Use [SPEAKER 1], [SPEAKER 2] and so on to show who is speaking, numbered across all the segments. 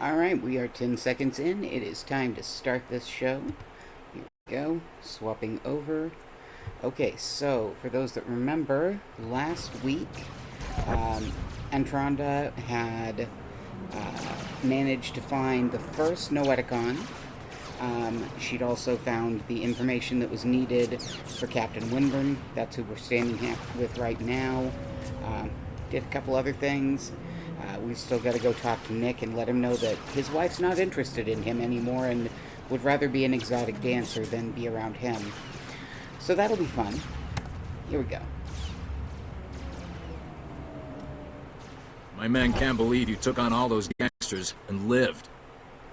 [SPEAKER 1] Alright, we are 10 seconds in. It is time to start this show. Here we go. Swapping over. Okay, so for those that remember, last week, Antronda had managed to find the first Noeticon. She'd also found the information that was needed for Captain Winburn. That's who we're standing with right now. Did a couple other things. We've still got to go talk to Nick and let him know that his wife's not interested in him anymore and would rather be an exotic dancer than be around him. So that'll be fun. Here we go.
[SPEAKER 2] My men can't believe you took on all those gangsters and lived.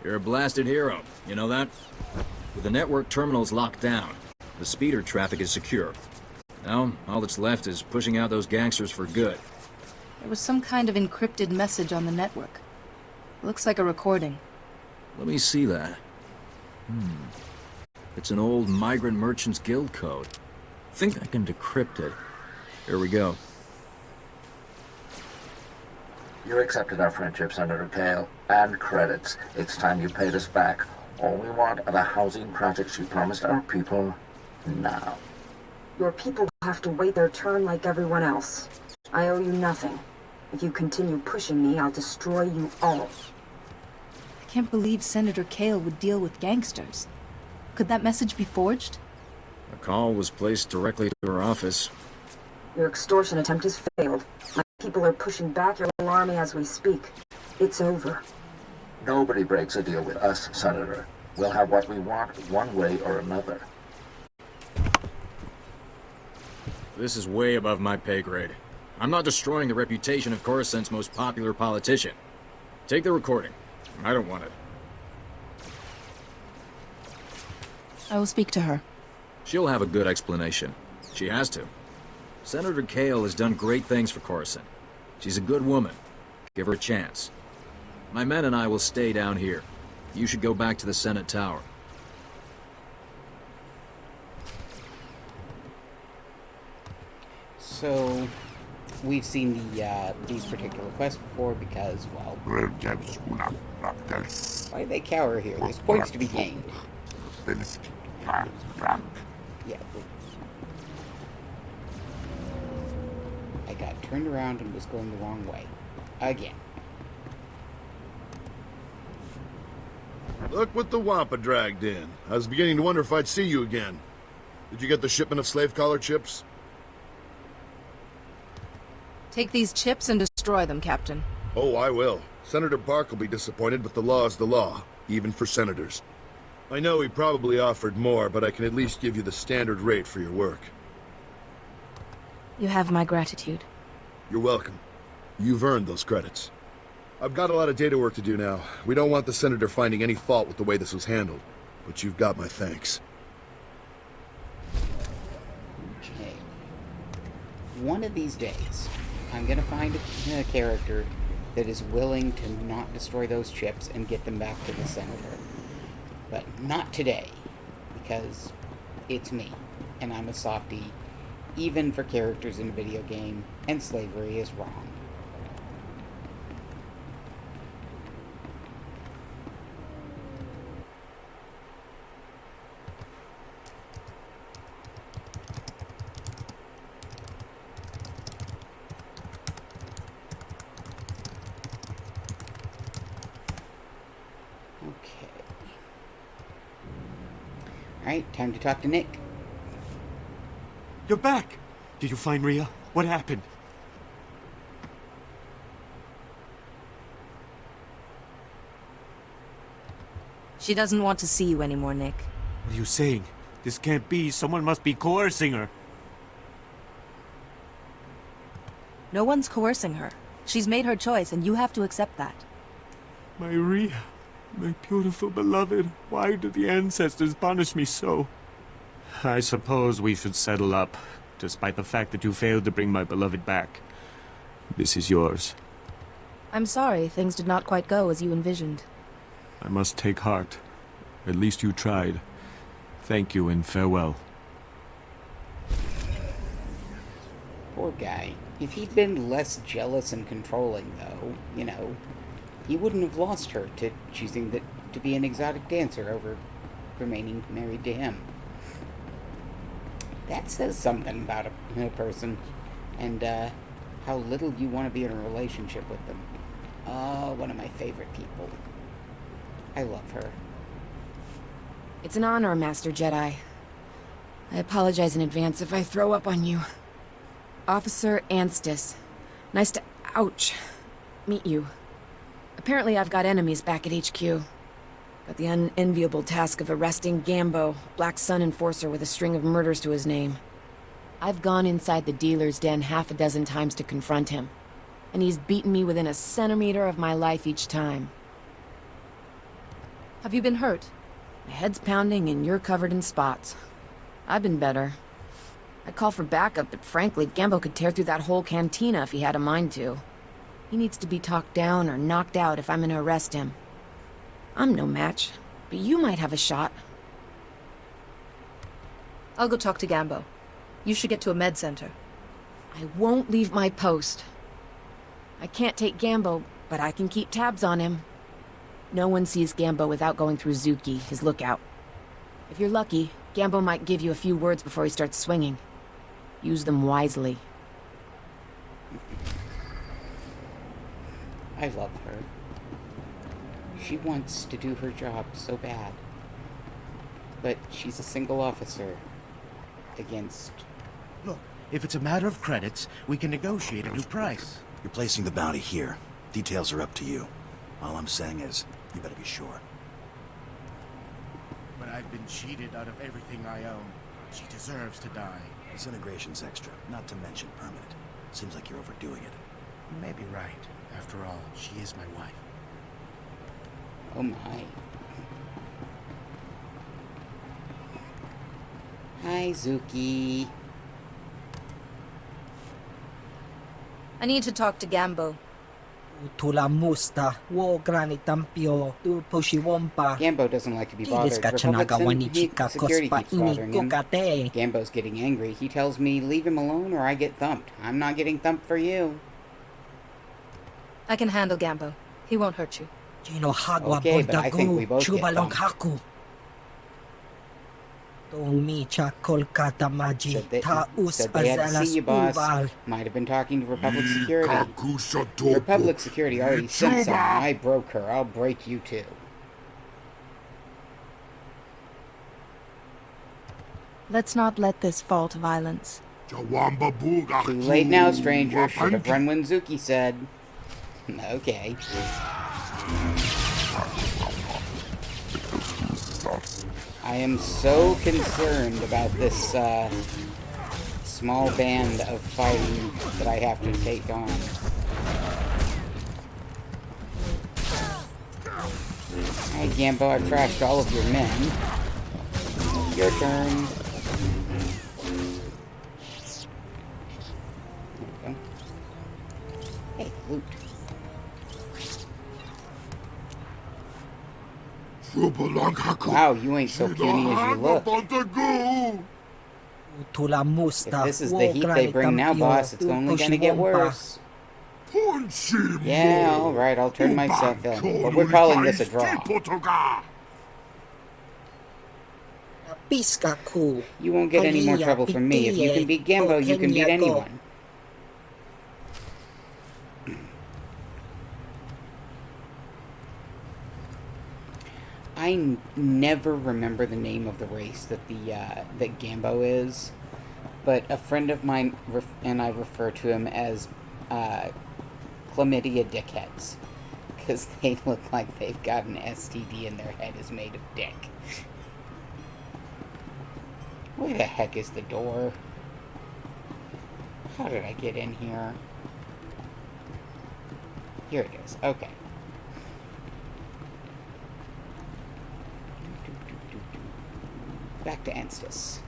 [SPEAKER 2] You're a blasted hero, you know that? With the network terminals locked down, the speeder traffic is secure. Now, all that's left is pushing out those gangsters for good.
[SPEAKER 3] There was some kind of encrypted message on the network. Looks like a recording.
[SPEAKER 2] Let me see that. It's an old Migrant Merchants Guild code. Think I can decrypt it. Here we go.
[SPEAKER 4] You accepted our friendship, Senator Kale, and credits. It's time you paid us back. All we want are the housing projects you promised our people now.
[SPEAKER 5] Your people have to wait their turn like everyone else. I owe you nothing. If you continue pushing me, I'll destroy you all.
[SPEAKER 3] I can't believe Senator Kale would deal with gangsters. Could that message be forged?
[SPEAKER 2] A call was placed directly to her office.
[SPEAKER 5] Your extortion attempt has failed. My people are pushing back your little army as we speak. It's over.
[SPEAKER 4] Nobody breaks a deal with us, Senator. We'll have what we want one way or another.
[SPEAKER 2] This is way above my pay grade. I'm not destroying the reputation of Coruscant's most popular politician. Take the recording. I don't want it.
[SPEAKER 3] I will speak to her.
[SPEAKER 2] She'll have a good explanation. She has to. Senator Kale has done great things for Coruscant. She's a good woman. Give her a chance. My men and I will stay down here. You should go back to the Senate Tower.
[SPEAKER 1] So, we've seen these particular quests before because, well, why do they cower here? There's points to be gained. Yeah. I got turned around and was going the wrong way. Again.
[SPEAKER 6] Look what the Wampa dragged in. I was beginning to wonder if I'd see you again. Did you get the shipment of slave collar chips?
[SPEAKER 3] Take these chips and destroy them, Captain.
[SPEAKER 6] Oh, I will. Senator Bark will be disappointed, but the law is the law, even for senators. I know he probably offered more, but I can at least give you the standard rate for your work.
[SPEAKER 3] You have my gratitude.
[SPEAKER 6] You're welcome. You've earned those credits. I've got a lot of data work to do now. We don't want the senator finding any fault with the way this was handled, but you've got my thanks.
[SPEAKER 1] Okay. One of these days, I'm gonna find a character that is willing to not destroy those chips and get them back to the senator. But not today, because it's me, and I'm a softie, even for characters in a video game, and slavery is wrong. Alright, time to talk to Nick.
[SPEAKER 7] You're back! Did you find Rhea? What happened?
[SPEAKER 3] She doesn't want to see you anymore, Nick.
[SPEAKER 7] What are you saying? This can't be. Someone must be coercing her.
[SPEAKER 3] No one's coercing her. She's made her choice, and you have to accept that.
[SPEAKER 7] My Rhea, my beautiful beloved, why do the ancestors punish me so? I suppose we should settle up, despite the fact that you failed to bring my beloved back. This is yours.
[SPEAKER 3] I'm sorry things did not quite go as you envisioned.
[SPEAKER 7] I must take heart. At least you tried. Thank you and farewell.
[SPEAKER 1] Poor guy. If he'd been less jealous and controlling, though, you know, he wouldn't have lost her to choosing to be an exotic dancer over remaining married to him. That says something about a person, and how little you want to be in a relationship with them. Oh, one of my favorite people. I love her.
[SPEAKER 8] It's an honor, Master Jedi. I apologize in advance if I throw up on you. Officer Anstis. Nice to... ouch. Meet you. Apparently I've got enemies back at HQ. Got the unenviable task of arresting Gambo, Black Sun enforcer with a string of murders to his name. I've gone inside the dealer's den half a dozen times to confront him, and he's beaten me within a centimeter of my life each time.
[SPEAKER 3] Have you been hurt?
[SPEAKER 8] My head's pounding and you're covered in spots. I've been better. I'd call for backup, but frankly, Gambo could tear through that whole cantina if he had a mind to. He needs to be talked down or knocked out if I'm gonna arrest him. I'm no match, but you might have a shot.
[SPEAKER 3] I'll go talk to Gambo. You should get to a med center.
[SPEAKER 8] I won't leave my post. I can't take Gambo, but I can keep tabs on him. No one sees Gambo without going through Zuki, his lookout. If you're lucky, Gambo might give you a few words before he starts swinging. Use them wisely.
[SPEAKER 1] I love her. She wants to do her job so bad. But she's a single officer against...
[SPEAKER 9] Look, if it's a matter of credits, we can negotiate a new price.
[SPEAKER 10] You're placing the bounty here. Details are up to you. All I'm saying is, you better be sure.
[SPEAKER 9] But I've been cheated out of everything I own. She deserves to die.
[SPEAKER 10] Disintegration's extra, not to mention permanent. Seems like you're overdoing it.
[SPEAKER 9] You may be right. After all, she is my wife.
[SPEAKER 1] Oh my. Hi, Zuki.
[SPEAKER 3] I need to talk to Gambo. Gambo
[SPEAKER 1] doesn't like to be bothered. Security keeps bothering him. Gambo's getting angry. He tells me, leave him alone or I get thumped. I'm not getting thumped for you.
[SPEAKER 3] I can handle Gambo. He won't hurt you.
[SPEAKER 1] Okay, but I think we both get thumped. Said they had to see you, boss. Might have been talking to Republic Security. Republic Security already sent someone. I broke her. I'll break you too.
[SPEAKER 3] Let's not let this fall to violence.
[SPEAKER 1] Too late now, stranger. Should have run when Zuki said. Okay. I am so concerned about this small band of fighting that I have to take on. Alright, Gambo, I've trashed all of your men. Your turn. There we go. Hey, loot. Wow, you ain't so puny as you look. If this is the heat they bring now, boss, it's only gonna get worse. Yeah, alright, I'll turn myself in. But we're calling this a draw. You won't get any more trouble from me. If you can beat Gambo, you can beat anyone. I never remember the name of the race that that Gambo is, but a friend of mine and I refer to him as chlamydia dickheads, because they look like they've got an STD and their head is made of dick. Where the heck is the door? How did I get in here? Here it is. Okay. Back to Anstis.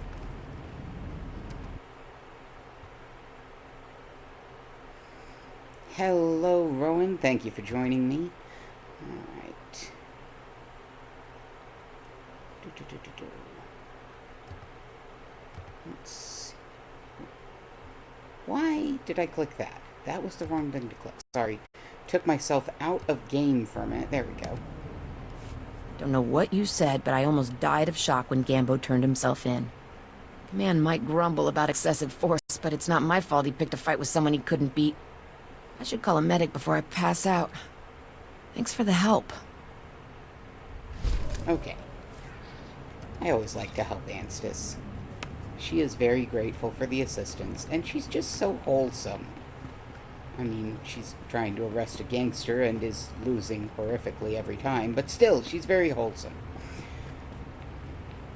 [SPEAKER 1] Hello, Rowan. Thank you for joining me. Alright. Let's see. Why did I click that? That was the wrong thing to click. Sorry. took myself out of game for a minute. There we go.
[SPEAKER 8] Don't know what you said, but I almost died of shock when Gambo turned himself in. The man might grumble about excessive force, but it's not my fault he picked a fight with someone he couldn't beat. I should call a medic before I pass out. Thanks for the help.
[SPEAKER 1] Okay. I always like to help Anstis. She is very grateful for the assistance, and she's just so wholesome. I mean, she's trying to arrest a gangster and is losing horrifically every time, but still, she's very wholesome.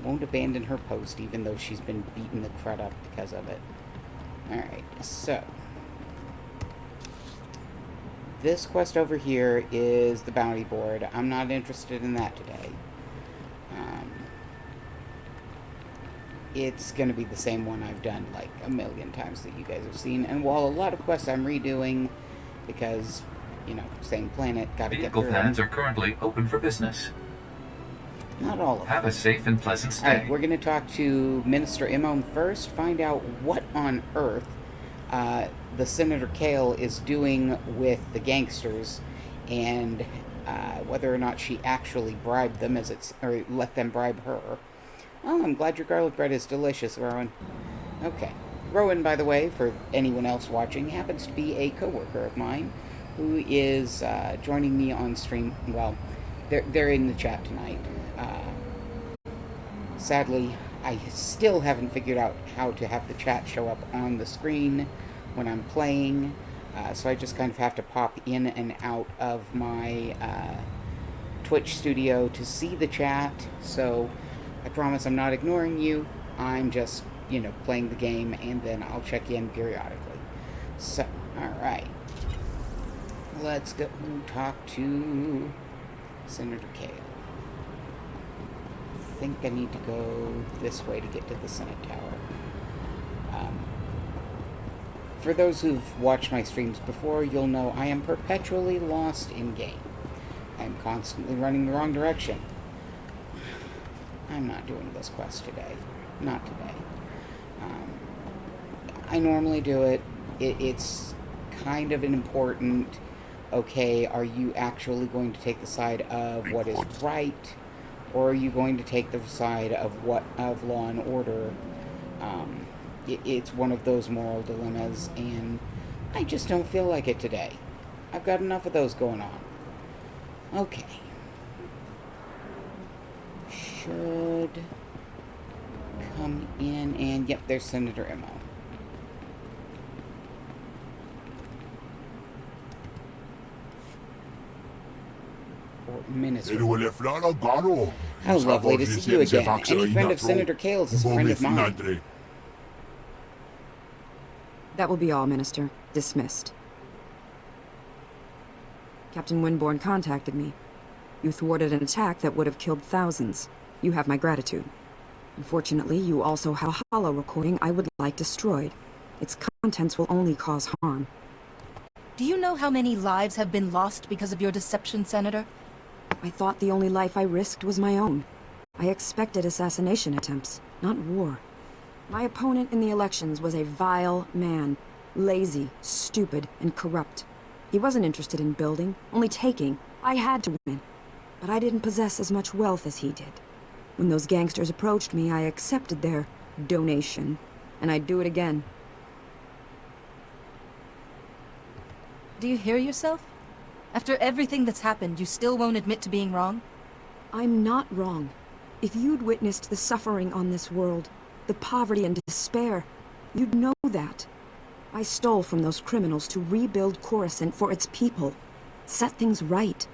[SPEAKER 1] Won't abandon her post, even though she's been beaten the crud up because of it. Alright, so... this quest over here is the bounty board. I'm not interested in that today. It's going to be the same one I've done like a million times that you guys have seen. And while a lot of quests I'm redoing because, you know, same planet, gotta get
[SPEAKER 11] Vehicle
[SPEAKER 1] through
[SPEAKER 11] pads
[SPEAKER 1] them.
[SPEAKER 11] are currently open for business.
[SPEAKER 1] Not all of them.
[SPEAKER 11] Have a safe and pleasant stay.
[SPEAKER 1] Alright, we're going to talk to Minister Imom first, find out what on earth the Senator Kale is doing with the gangsters, and whether or not she actually bribed them, or let them bribe her. Oh, I'm glad your garlic bread is delicious, Rowan. Okay. Rowan, by the way, for anyone else watching, happens to be a coworker of mine who is joining me on stream. Well, they're in the chat tonight. Sadly, I still haven't figured out how to have the chat show up on the screen when I'm playing, so I just kind of have to pop in and out of my Twitch studio to see the chat, so I promise I'm not ignoring you. I'm just, you know, playing the game, and then I'll check in periodically. So, alright. Let's go talk to Senator Kale. I think I need to go this way to get to the Senate Tower. For those who've watched my streams before, you'll know I am perpetually lost in game. I'm constantly running the wrong direction. I'm not doing this quest today. Not today. I normally do it. It's kind of an important, okay, are you actually going to take the side of what is right, or are you going to take the side of law and order? It's one of those moral dilemmas, and I just don't feel like it today. I've got enough of those going on. Okay. Should come in, and yep, there's Senator Immo. Or Minister. How lovely to see you again. Any friend of Senator Kale's is a friend of mine.
[SPEAKER 5] That will be all, Minister. Dismissed. Captain Winborn contacted me. You thwarted an attack that would have killed thousands. You have my gratitude. Unfortunately, you also have a hollow recording I would like destroyed. Its contents will only cause harm.
[SPEAKER 3] Do you know how many lives have been lost because of your deception, Senator?
[SPEAKER 5] I thought the only life I risked was my own. I expected assassination attempts, not war. My opponent in the elections was a vile man. Lazy, stupid, and corrupt. He wasn't interested in building, only taking. I had to win. But I didn't possess as much wealth as he did. When those gangsters approached me, I accepted their donation. And I'd do it again.
[SPEAKER 3] Do you hear yourself? After everything that's happened, you still won't admit to being wrong?
[SPEAKER 5] I'm not wrong. If you'd witnessed the suffering on this world, the poverty and despair, you'd know that. I stole from those criminals to rebuild Coruscant for its people. Set things right.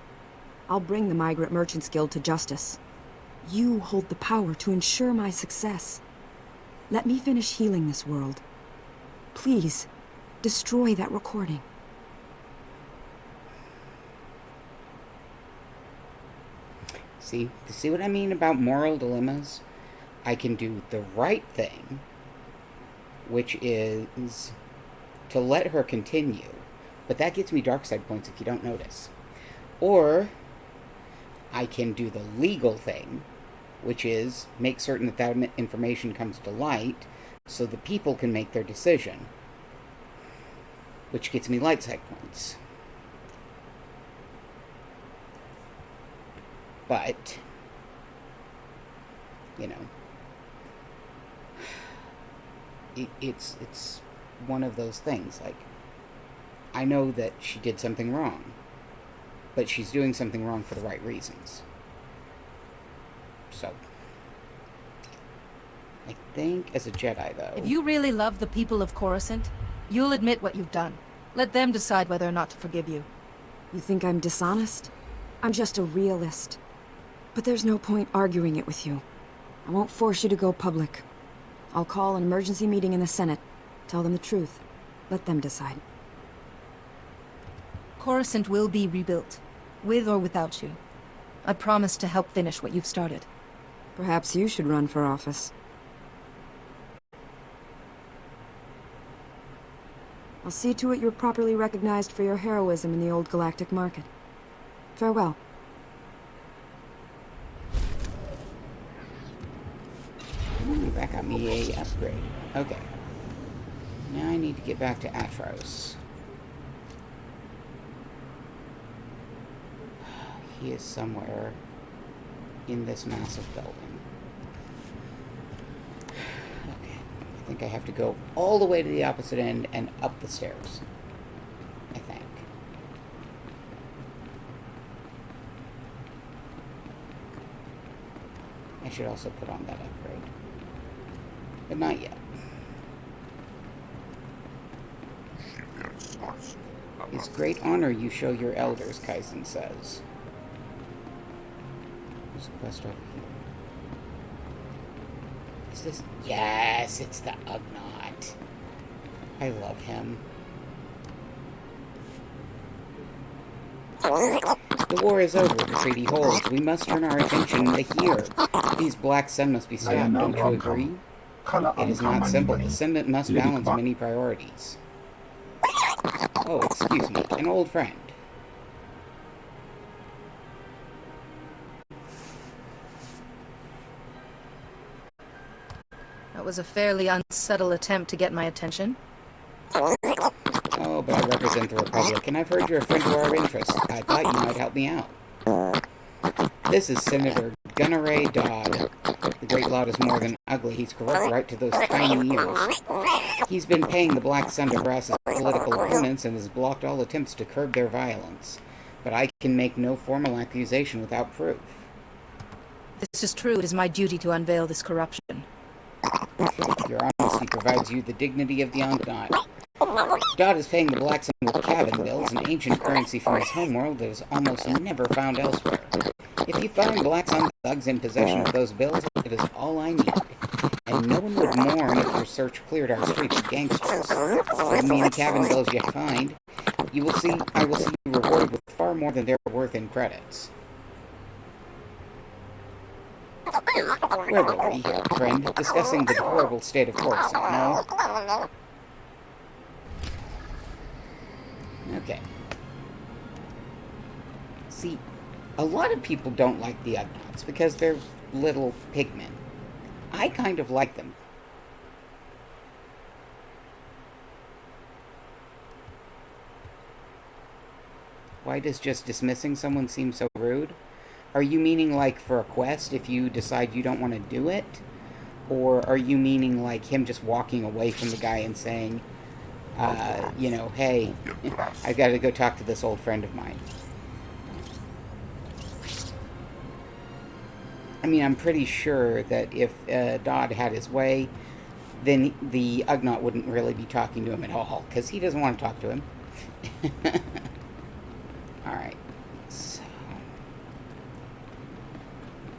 [SPEAKER 5] I'll bring the Migrant Merchants Guild to justice. You hold the power to ensure my success. Let me finish healing this world. Please, destroy that recording.
[SPEAKER 1] See what I mean about moral dilemmas? I can do the right thing, which is to let her continue, but that gets me dark side points if you don't notice. Or I can do the legal thing, which is make certain that that information comes to light so the people can make their decision, which gets me light side points. But, you know, it's one of those things. Like, I know that she did something wrong, but she's doing something wrong for the right reasons. So, I think as a Jedi, though...
[SPEAKER 3] If you really love the people of Coruscant, you'll admit what you've done. Let them decide whether or not to forgive you.
[SPEAKER 5] You think I'm dishonest? I'm just a realist. But there's no point arguing it with you. I won't force you to go public. I'll call an emergency meeting in the Senate. Tell them the truth. Let them decide.
[SPEAKER 3] Coruscant will be rebuilt, with or without you. I promise to help finish what you've started.
[SPEAKER 5] Perhaps you should run for office. I'll see to it you're properly recognized for your heroism in the old galactic market. Farewell.
[SPEAKER 1] Ooh, that got me a upgrade. Okay. Now I need to get back to Atros. He is somewhere in this massive building. Okay. I think I have to go all the way to the opposite end and up the stairs. I think. I should also put on that upgrade. But not yet. It's great honor you show your elders, Kaizen says. There's a quest over here. Is this... Yes, it's the Ugnaught. I love him. The war is over, the treaty holds. We must turn our attention to here. These Black Sun must be stopped, don't you agree? It is not simple. The Senate must balance many priorities. Oh, excuse me. An old friend.
[SPEAKER 3] That was a fairly unsubtle attempt to get my attention.
[SPEAKER 1] Oh, but I represent the Republic, and I've heard you're a friend to our interests. I thought you might help me out. This is Senator Gunneray Dodd. The Great Lot is more than ugly. He's corrupt right to those tiny ears. He's been paying the Black Sun to harass his political opponents and has blocked all attempts to curb their violence. But I can make no formal accusation without proof.
[SPEAKER 3] If this is true, it is my duty to unveil this corruption.
[SPEAKER 1] Your honesty provides you the dignity of the Ugnaught. Dodd is paying the Black Sun with Kavin bills, an ancient currency from his homeworld that is almost never found elsewhere. If you find Black Sun thugs in possession of those bills, it is all I need. And no one would mourn if your search cleared our streets of gangsters. How many Kavin bills you find, I will see you rewarded with far more than they're worth in credits. Where were we here, friend? Discussing the deplorable state of Coruscant, no? Okay. See, a lot of people don't like the Ugnaughts because they're little pigmen. I kind of like them. Why does just dismissing someone seem so rude? Are you meaning like for a quest if you decide you don't want to do it? Or are you meaning like him just walking away from the guy and saying, you know, hey, I've got to go talk to this old friend of mine? I mean, I'm pretty sure that if Dodd had his way, then the Ugnaught wouldn't really be talking to him at all, because he doesn't want to talk to him. Alright, so...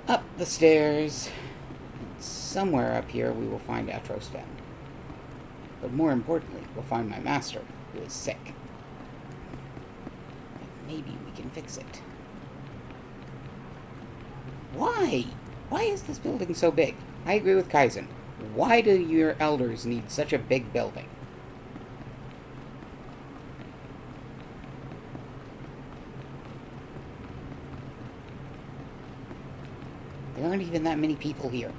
[SPEAKER 1] up the stairs. Somewhere up here we will find Atros Fen. But more importantly, we'll find my master, who is sick. Maybe we can fix it. Why? Why is this building so big? I agree with Kaizen. Why do your elders need such a big building? There aren't even that many people here.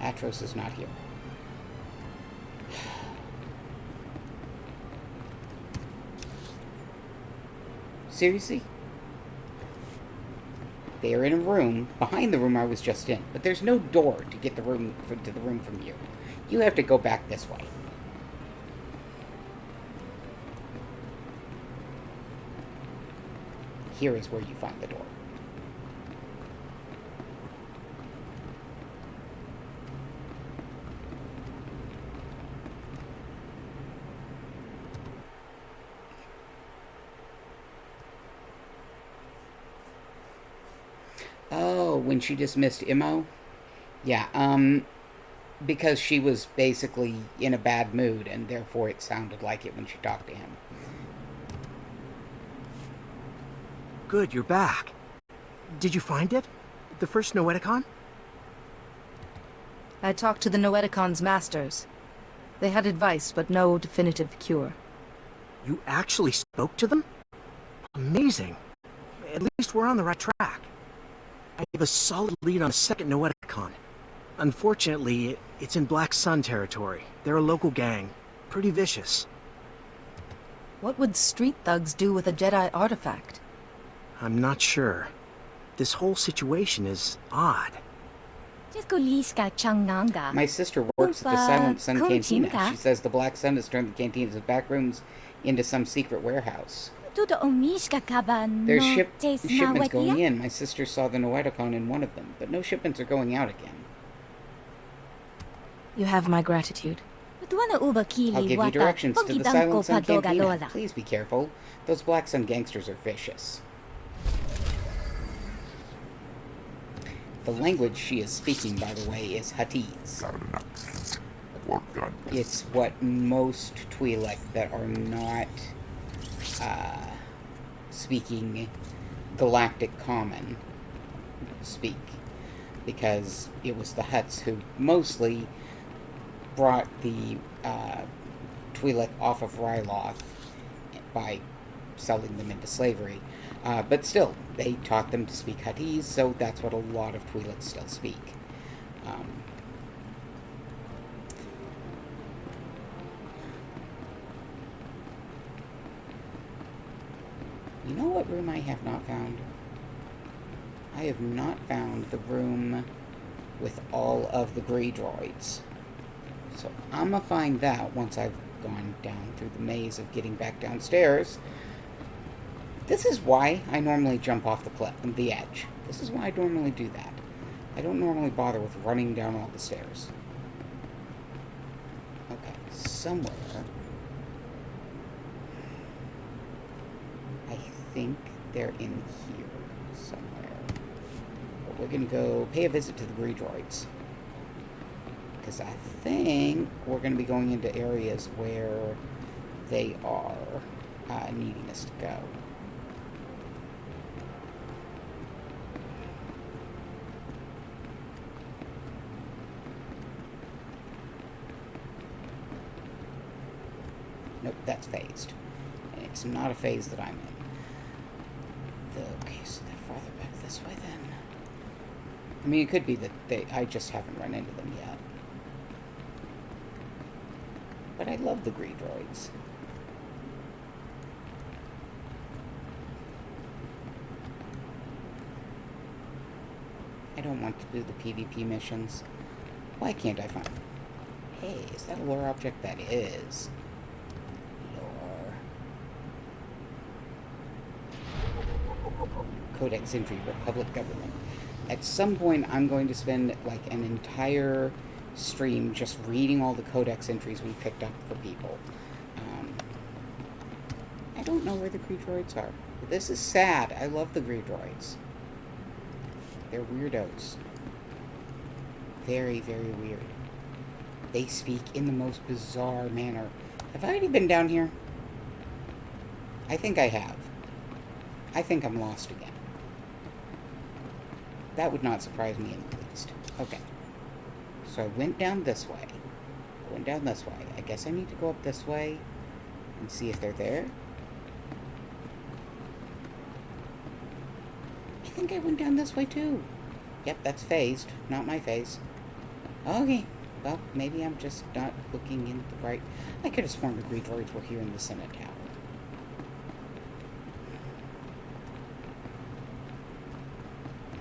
[SPEAKER 1] Atros is not here. Seriously? They are in a room behind the room I was just in, but there's no door to get to the room from you. You have to go back this way. Here is where you find the door. Oh, when she dismissed Imo? Yeah, because she was basically in a bad mood, and therefore it sounded like it when she talked to him.
[SPEAKER 9] Good, you're back. Did you find it? The first Noeticon?
[SPEAKER 3] I talked to the Noeticon's masters. They had advice, but no definitive cure.
[SPEAKER 9] You actually spoke to them? Amazing. At least we're on the right track. I have a solid lead on a second Noeticon. Unfortunately, it's in Black Sun territory. They're a local gang. Pretty vicious.
[SPEAKER 3] What would street thugs do with a Jedi artifact?
[SPEAKER 9] I'm not sure. This whole situation is odd.
[SPEAKER 1] My sister works at the Silent Sun Cantina. She says the Black Sun has turned the cantina's back rooms into some secret warehouse. There's shipments going in. My sister saw the Noeticon in one of them, but no shipments are going out again.
[SPEAKER 3] You have my gratitude.
[SPEAKER 1] I'll give you directions to the Silent Sun Cantina. Please be careful. Those Black Sun gangsters are vicious. The language she is speaking, by the way, is Huttese. It's what most Twi'lek that are not speaking Galactic Common speak. Because it was the Hutts who mostly brought the Twi'lek off of Ryloth by selling them into slavery. But still, they taught them to speak Huttese, so that's what a lot of Twi'lek still speak. You know what room I have not found? I have not found the room with all of the Grey droids. So I'm gonna find that once I've gone down through the maze of getting back downstairs. This is why I normally jump off the edge. This is why I normally do that. I don't normally bother with running down all the stairs. Okay, somewhere. I think they're in here somewhere. But we're gonna go pay a visit to the Grey droids. Because I think we're gonna be going into areas where they are needing us to go. Nope, that's phased. And it's not a phase that I'm in. Okay, so they're farther back this way then. I mean, it could be that I just haven't run into them yet. But I love the Grey droids. I don't want to do the PvP missions. Why can't I find... Hey, is that a lore object? That is. Lore. Codex entry, Republic government. At some point, I'm going to spend like an entire stream just reading all the codex entries we picked up for people. I don't know where the Grey droids are. This is sad. I love the Grey droids. They're weirdos. Very, very weird. They speak in the most bizarre manner. Have I already been down here? I think I have. I think I'm lost again. That would not surprise me in the least. Okay. So I went down this way. I went down this way. I guess I need to go up this way and see if they're there. I think I went down this way too. Yep, that's phased. Not my phase. Okay. Well, maybe I'm just not looking in the right... I could have sworn the Green droids were here in the Senate Tower.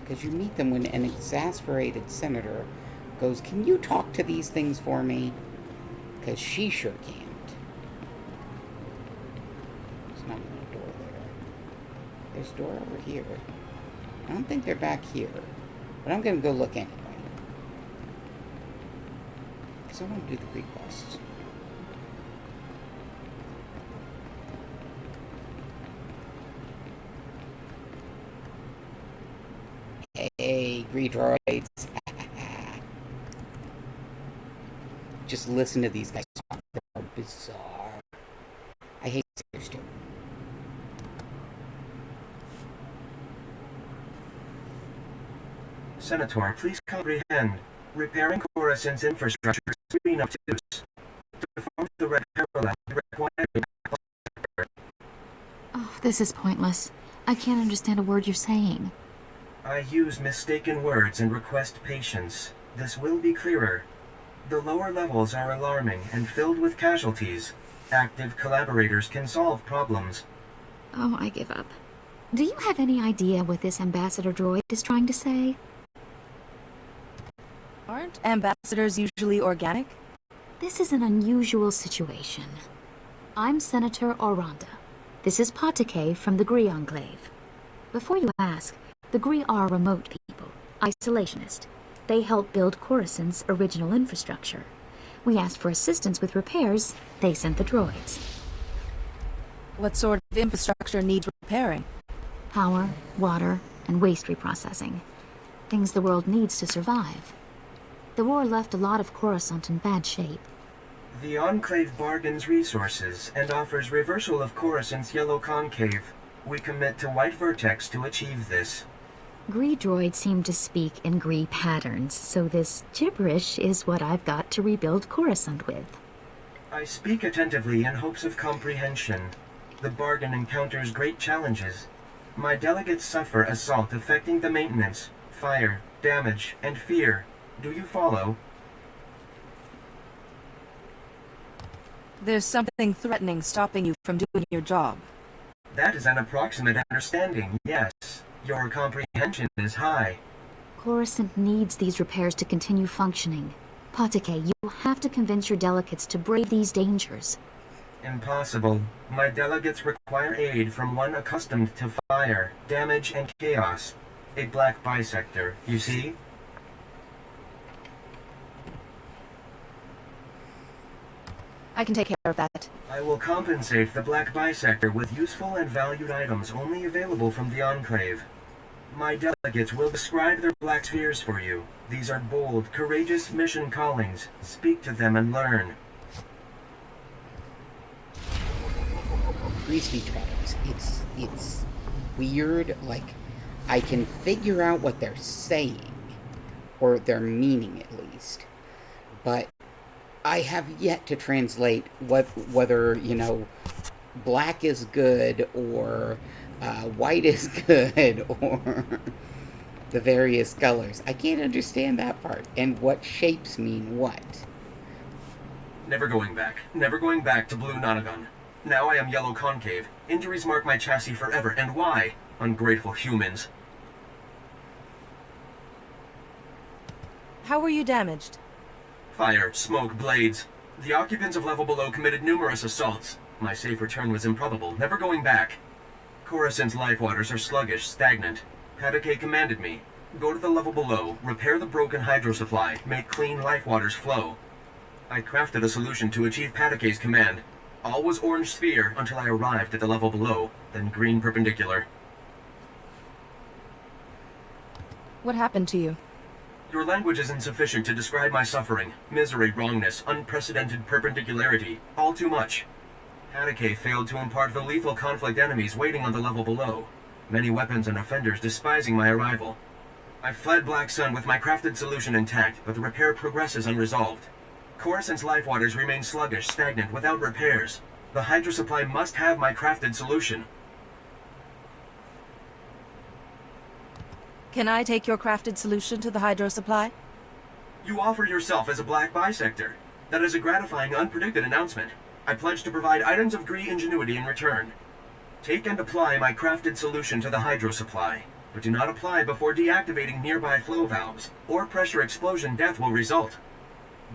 [SPEAKER 1] Because you meet them when an exasperated senator goes, "Can you talk to these things for me?" Because she sure can't. There's not even a door there. There's a door over here. I don't think they're back here. But I'm going to go look anyway. Because I want to do the Greek bust. Hey, Greek droids. Just listen to these guys talk. They're bizarre. I hate sailors too.
[SPEAKER 12] Senator, please comprehend. Repairing Coruscant's infrastructure is speeding up to form the red parallel required.
[SPEAKER 13] Oh, this is pointless. I can't understand a word you're saying.
[SPEAKER 12] I use mistaken words and request patience. This will be clearer. The lower levels are alarming and filled with casualties. Active collaborators can solve problems.
[SPEAKER 13] Oh, I give up. Do you have any idea what this ambassador droid is trying to say?
[SPEAKER 3] Aren't ambassadors usually organic?
[SPEAKER 13] This is an unusual situation. I'm Senator Oranda. This is Patake from the Gree Enclave. Before you ask, the Gree are remote people, isolationist. They helped build Coruscant's original infrastructure. We asked for assistance with repairs, they sent the droids.
[SPEAKER 3] What sort of infrastructure needs repairing?
[SPEAKER 13] Power, water, and waste reprocessing. Things the world needs to survive. The war left a lot of Coruscant in bad shape.
[SPEAKER 12] The Enclave bargains resources and offers reversal of Coruscant's yellow concave. We commit to White Vertex to achieve this.
[SPEAKER 13] Gree droids seem to speak in Gree patterns, so this gibberish is what I've got to rebuild Coruscant with.
[SPEAKER 12] I speak attentively in hopes of comprehension. The bargain encounters great challenges. My delegates suffer assault affecting the maintenance, fire, damage, and fear. Do you follow?
[SPEAKER 3] There's something threatening stopping you from doing your job.
[SPEAKER 12] That is an approximate understanding, yes. Your comprehension is high.
[SPEAKER 13] Coruscant needs these repairs to continue functioning. Patake, you have to convince your delegates to brave these dangers.
[SPEAKER 12] Impossible. My delegates require aid from one accustomed to fire, damage, and chaos. A black bisector, you see?
[SPEAKER 3] I can take care of that.
[SPEAKER 12] I will compensate the black bisector with useful and valued items only available from the Enclave. My delegates will describe their black spheres for you. These are bold, courageous mission callings. Speak to them and learn.
[SPEAKER 1] Gree speech patterns. It's weird. Like, I can figure out what they're saying, or their meaning at least, but I have yet to translate whether, you know, black is good or white is good or the various colors. I can't understand that part, and what shapes mean what.
[SPEAKER 12] Never going back. Never going back to Blue Nonagon. Now I am Yellow Concave. Injuries mark my chassis forever, and why? Ungrateful humans.
[SPEAKER 3] How were you damaged?
[SPEAKER 12] Fire, smoke, blades. The occupants of level below committed numerous assaults. My safe return was improbable, never going back. Coruscant's life waters are sluggish, stagnant. Patake commanded me. Go to the level below, repair the broken hydro supply, make clean life waters flow. I crafted a solution to achieve Patake's command. All was orange sphere until I arrived at the level below, then green perpendicular.
[SPEAKER 3] What happened to you?
[SPEAKER 12] Your language is insufficient to describe my suffering. Misery, wrongness, unprecedented perpendicularity. All too much. Patake failed to impart the lethal conflict enemies waiting on the level below. Many weapons and offenders despising my arrival. I fled Black Sun with my crafted solution intact, but the repair progresses unresolved. Coruscant's life waters remain sluggish, stagnant, without repairs. The hydro supply must have my crafted solution.
[SPEAKER 3] Can I take your crafted solution to the hydro supply?
[SPEAKER 12] You offer yourself as a black bisector. That is a gratifying, unpredicted announcement. I pledge to provide items of Gree ingenuity in return. Take and apply my crafted solution to the hydro supply, but do not apply before deactivating nearby flow valves, or pressure explosion death will result.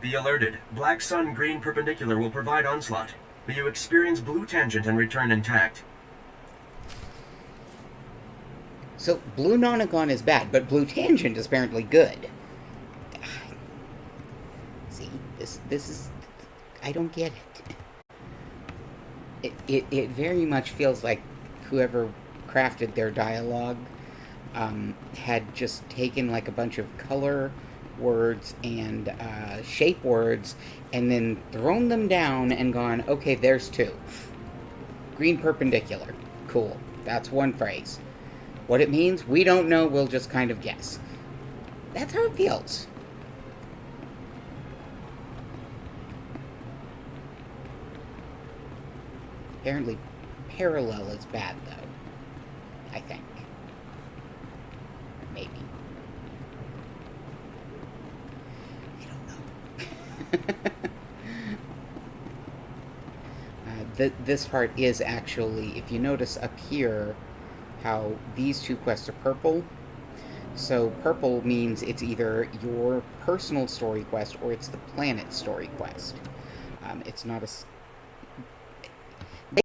[SPEAKER 12] Be alerted. Black Sun Green Perpendicular will provide onslaught. May you experience Blue Tangent and return intact.
[SPEAKER 1] So, Blue Nonagon is bad, but Blue Tangent is apparently good. See, this is... I don't get it. It very much feels like whoever crafted their dialogue had just taken like a bunch of color words and shape words and then thrown them down and gone, okay, there's two. Green perpendicular. Cool. That's one phrase. What it means, we don't know, we'll just kind of guess. That's how it feels. Apparently, parallel is bad, though. I think. Maybe. I don't know. This part is actually, if you notice up here, how these two quests are purple. So purple means it's either your personal story quest or it's the planet story quest. It's not a...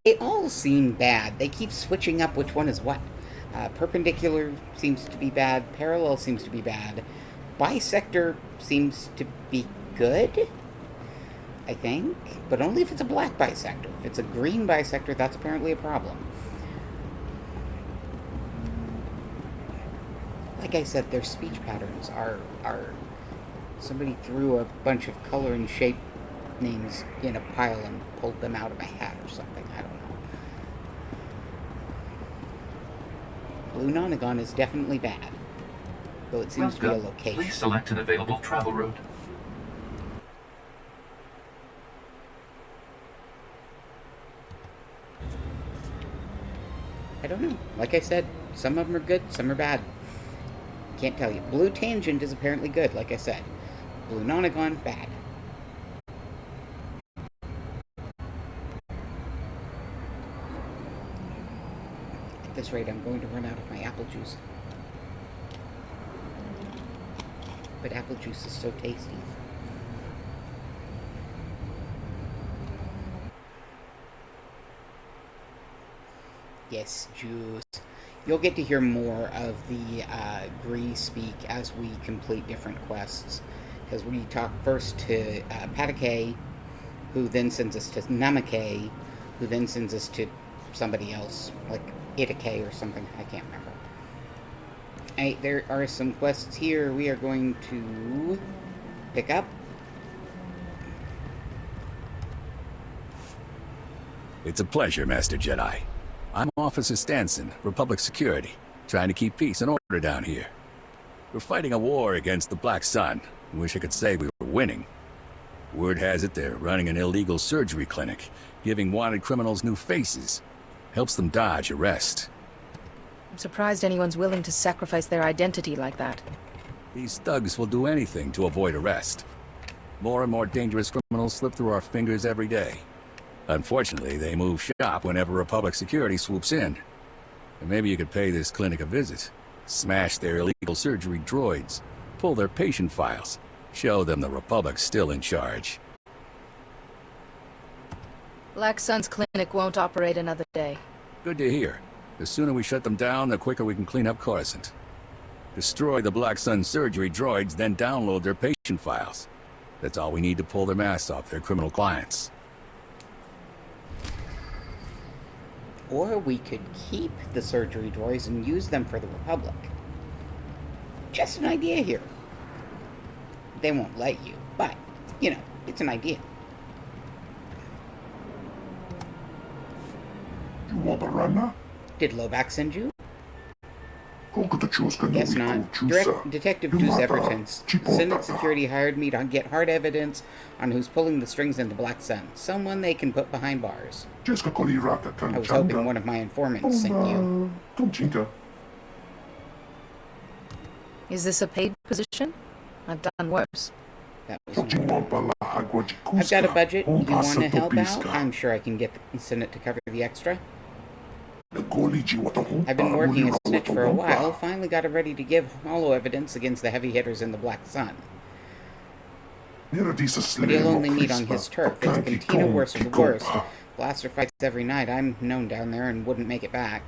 [SPEAKER 1] They all seem bad. They keep switching up which one is what. Perpendicular seems to be bad. Parallel seems to be bad. Bisector seems to be good, I think. But only if it's a black bisector. If it's a green bisector, that's apparently a problem. Like I said, their speech patterns are... Somebody threw a bunch of color and shape names in a pile and pulled them out of a hat or something. I don't know. Blue Nonagon is definitely bad. Though it seems to be a location.
[SPEAKER 11] Please select an available travel route.
[SPEAKER 1] I don't know. Like I said, some of them are good, some are bad. Can't tell you. Blue Tangent is apparently good, like I said. Blue Nonagon, bad. At this rate, I'm going to run out of my apple juice. But apple juice is so tasty. Yes, juice. You'll get to hear more of the Gree speak as we complete different quests. Because we talk first to Patake, who then sends us to Namake, who then sends us to somebody else, like Itake or something. I can't remember. Alright, there are some quests here we are going to pick up.
[SPEAKER 14] It's a pleasure, Master Jedi. I'm Officer Stanson, Republic Security, trying to keep peace and order down here. We're fighting a war against the Black Sun. Wish I could say we were winning. Word has it they're running an illegal surgery clinic, giving wanted criminals new faces. Helps them dodge arrest.
[SPEAKER 8] I'm surprised anyone's willing to sacrifice their identity like that.
[SPEAKER 14] These thugs will do anything to avoid arrest. More and more dangerous criminals slip through our fingers every day. Unfortunately, they move shop whenever Republic Security swoops in. And maybe you could pay this clinic a visit. Smash their illegal surgery droids. Pull their patient files. Show them the Republic's still in charge.
[SPEAKER 8] Black Sun's clinic won't operate another day.
[SPEAKER 14] Good to hear. The sooner we shut them down, the quicker we can clean up Coruscant. Destroy the Black Sun surgery droids, then download their patient files. That's all we need to pull their masks off their criminal clients.
[SPEAKER 1] Or we could keep the surgery droids and use them for the Republic. Just an idea here. They won't let you, but, you know, it's an idea.
[SPEAKER 15] You want a runner?
[SPEAKER 1] Did Lovac send you?
[SPEAKER 15] Guess
[SPEAKER 1] Guess not. Detective Du Everton. Senate Security hired me to get hard evidence on who's pulling the strings in the Black Sun. Someone they can put behind bars. I was hoping one of my informants sent you.
[SPEAKER 8] Is this a paid position? I've done worse.
[SPEAKER 1] That was I've got a budget. You want to help out? I'm sure I can get the Senate to cover the extra. I've been working as snitch for a while. Finally got it ready to give hollow evidence against the heavy hitters in the Black Sun. But he'll only meet on his turf. It's a cantina worst of the worst. Blaster fights every night. I'm known down there and wouldn't make it back.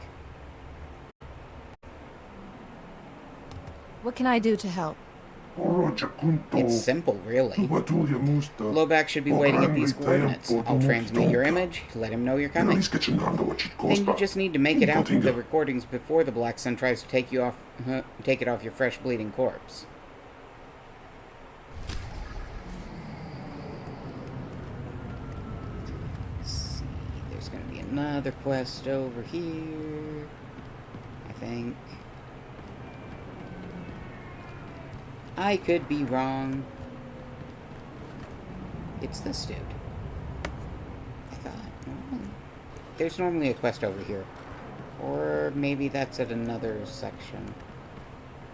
[SPEAKER 3] What can I do to help?
[SPEAKER 1] It's simple, really. Lobak should be waiting at these coordinates. I'll transmit your image, let him know you're coming. Then you just need to make it out from the recordings before the Black Sun tries to take it off your fresh bleeding corpse. Let's see, there's going to be another quest over here, I think. I could be wrong. It's this dude. I thought. There's normally a quest over here. Or maybe that's at another section.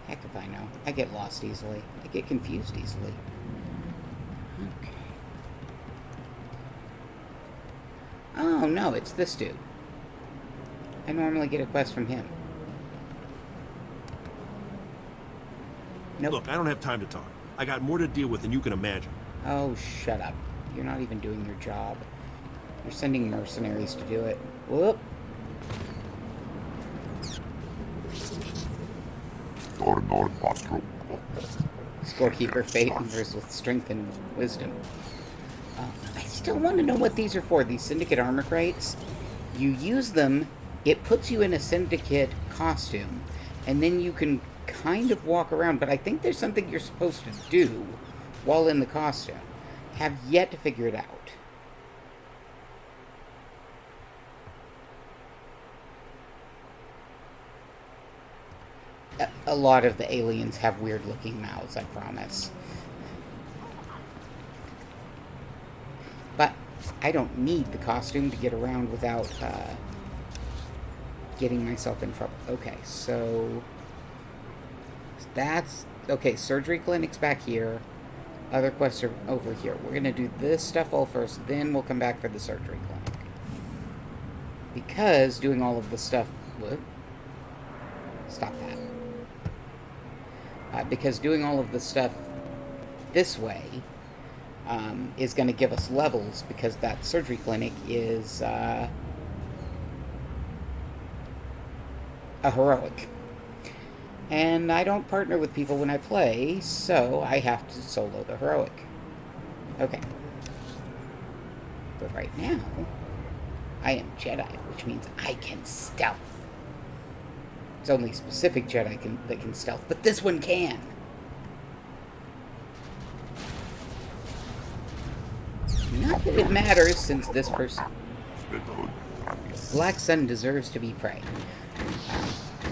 [SPEAKER 1] Heck if I know. I get lost easily. I get confused easily. Okay. Oh, no, it's this dude. I normally get a quest from him. Nope.
[SPEAKER 15] Look, I don't have time to talk. I got more to deal with than you can imagine.
[SPEAKER 1] Oh, shut up. You're not even doing your job. You're sending mercenaries to do it. Whoop. Scorekeeper fate versus with strength and wisdom. I still want to know what these are for, these Syndicate armor crates. You use them, it puts you in a Syndicate costume, and then you can kind of walk around, but I think there's something you're supposed to do while in the costume. Have yet to figure it out. A lot of the aliens have weird looking mouths, I promise. But I don't need the costume to get around without getting myself in trouble. Okay, so that's... Okay, surgery clinic's back here. Other quests are over here. We're going to do this stuff all first, then we'll come back for the surgery clinic. Because doing all of the stuff... What? Stop that. Because doing all of the stuff this way is going to give us levels, because that surgery clinic is a heroic. And I don't partner with people when I play, so I have to solo the heroic. Okay. But right now, I am Jedi, which means I can stealth. It's only specific Jedi that can stealth, but this one can. Not that it matters, since this person... Black Sun deserves to be prey.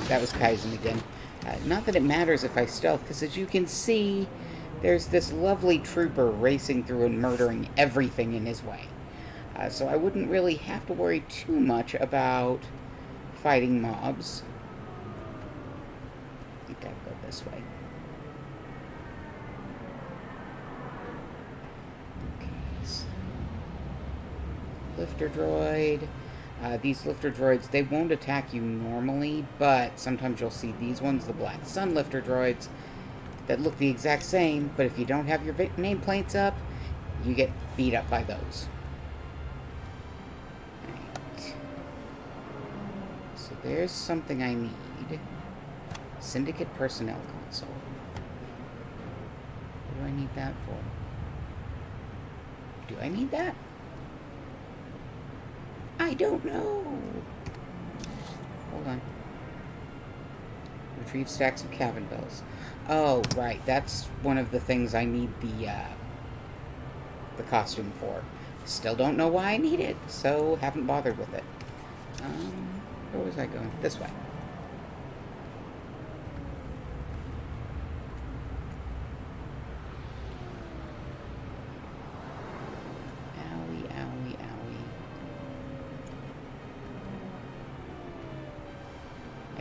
[SPEAKER 1] That was Kaizen again. Not that it matters if I stealth, because as you can see, there's this lovely trooper racing through and murdering everything in his way. So I wouldn't really have to worry too much about fighting mobs. I think I'll go this way. Okay, so... Lifter droid. These lifter droids, they won't attack you normally, but sometimes you'll see these ones, the Black Sun lifter droids, that look the exact same, but if you don't have your nameplates up, you get beat up by those. Right. So there's something I need. Syndicate Personnel Console. What do I need that for? Do I need that? I don't know. Hold on. Retrieve stacks of cabin bells. Oh, right. That's one of the things I need the costume for. Still don't know why I need it, so haven't bothered with it. Where was I going? This way.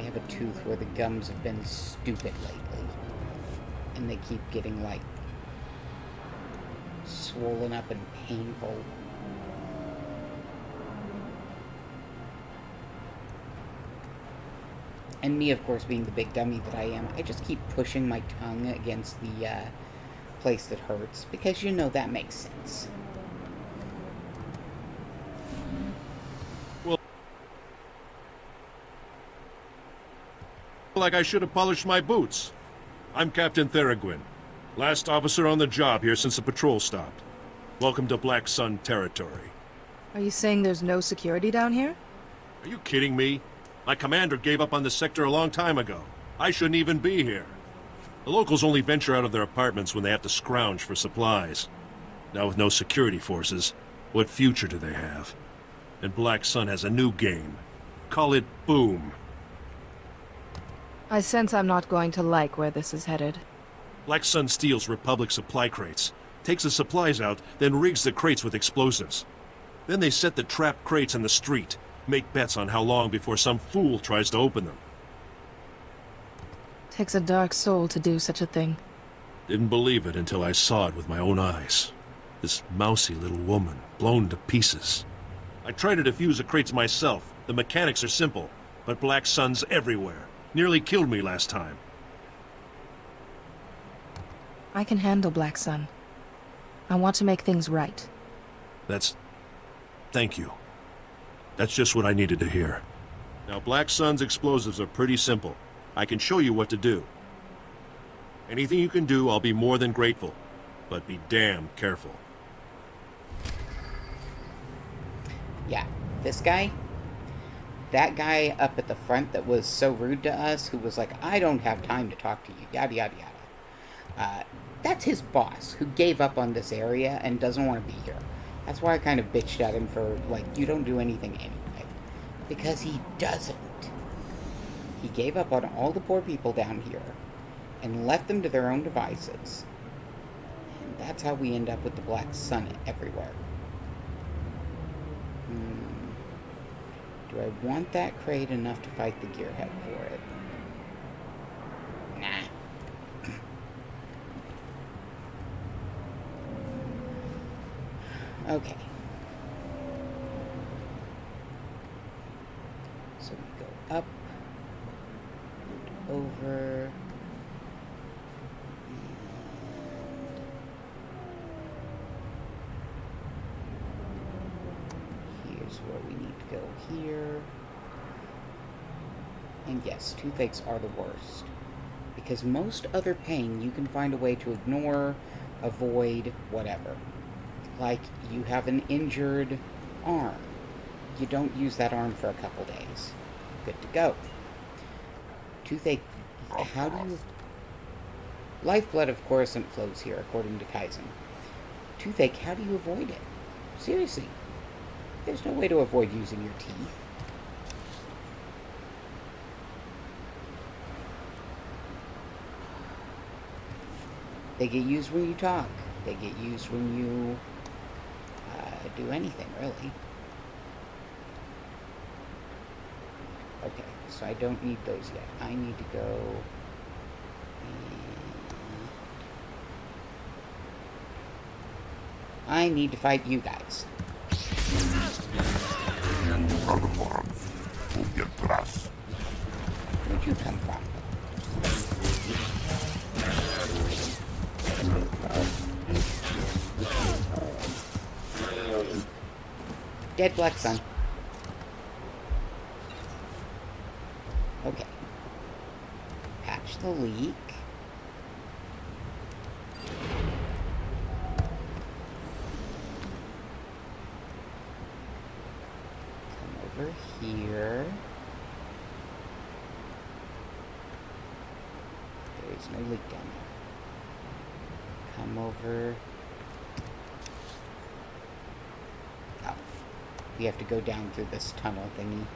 [SPEAKER 1] A tooth where the gums have been stupid lately, and they keep getting like swollen up and painful. And me, of course, being the big dummy that I am, I just keep pushing my tongue against the place that hurts, because you know that makes sense.
[SPEAKER 15] Well, like I should have polished my boots. I'm Captain Theraguin, last officer on the job here since the patrol stopped. Welcome to Black Sun territory.
[SPEAKER 3] Are you saying there's no security down here?
[SPEAKER 15] Are you kidding me? My commander gave up on the sector a long time ago. I shouldn't even be here. The locals only venture out of their apartments when they have to scrounge for supplies. Now with no security forces, what future do they have? And Black Sun has a new game. Call it Boom.
[SPEAKER 3] I sense I'm not going to like where this is headed.
[SPEAKER 15] Black Sun steals Republic supply crates, takes the supplies out, then rigs the crates with explosives. Then they set the trapped crates in the street, make bets on how long before some fool tries to open them.
[SPEAKER 3] Takes a dark soul to do such a thing.
[SPEAKER 15] Didn't believe it until I saw it with my own eyes. This mousy little woman, blown to pieces. I tried to defuse the crates myself. The mechanics are simple, but Black Sun's everywhere. Nearly killed me last time.
[SPEAKER 3] I can handle Black Sun. I want to make things right.
[SPEAKER 15] Thank you. That's just what I needed to hear. Now, Black Sun's explosives are pretty simple. I can show you what to do. Anything you can do, I'll be more than grateful. But be damn careful.
[SPEAKER 1] Yeah, this guy, that guy up at the front that was so rude to us, who was like, I don't have time to talk to you, yada yada yada. That's his boss, who gave up on this area and doesn't want to be here. That's why I kind of bitched at him for, like, you don't do anything anyway. Because he doesn't. He gave up on all the poor people down here and left them to their own devices. And that's how we end up with the Black Sun everywhere. Do I want that crate enough to fight the gearhead for it? Nah. Okay. So we go up and over. And here's where we need to go here. And yes, toothaches are the worst. Because most other pain you can find a way to ignore, avoid, whatever. Like, you have an injured arm. You don't use that arm for a couple days. Good to go. Toothache, how do you... Lifeblood of Coruscant flows here, according to Kaizen. Toothache, how do you avoid it? Seriously. There's no way to avoid using your teeth. They get used when you talk. They get used when you do anything, really. Okay, so I don't need those yet. I need to go... I need to fight you guys. Where'd you come from? Dead Black Sun. Okay. Patch the leak. Come over here. There is no leak down there. Come over. Oh. We have to go down through this tunnel thingy.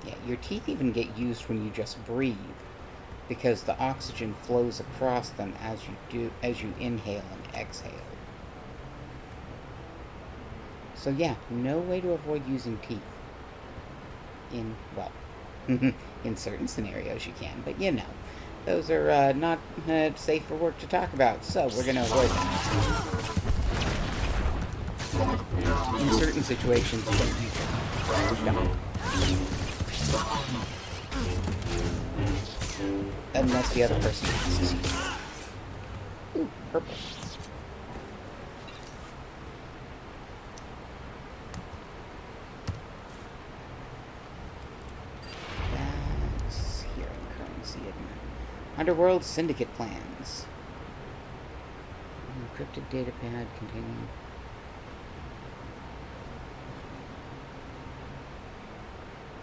[SPEAKER 1] Yeah, your teeth even get used when you just breathe, because the oxygen flows across them as you inhale and exhale. So yeah, no way to avoid using teeth. Well, in certain scenarios you can, but you know, those are not safe for work to talk about, so we're going to avoid them. In certain situations, don't use them. Don't. Unless the other person asks you. Ooh, purple. That's here in currency. Underworld Syndicate plans. Encrypted data pad containing...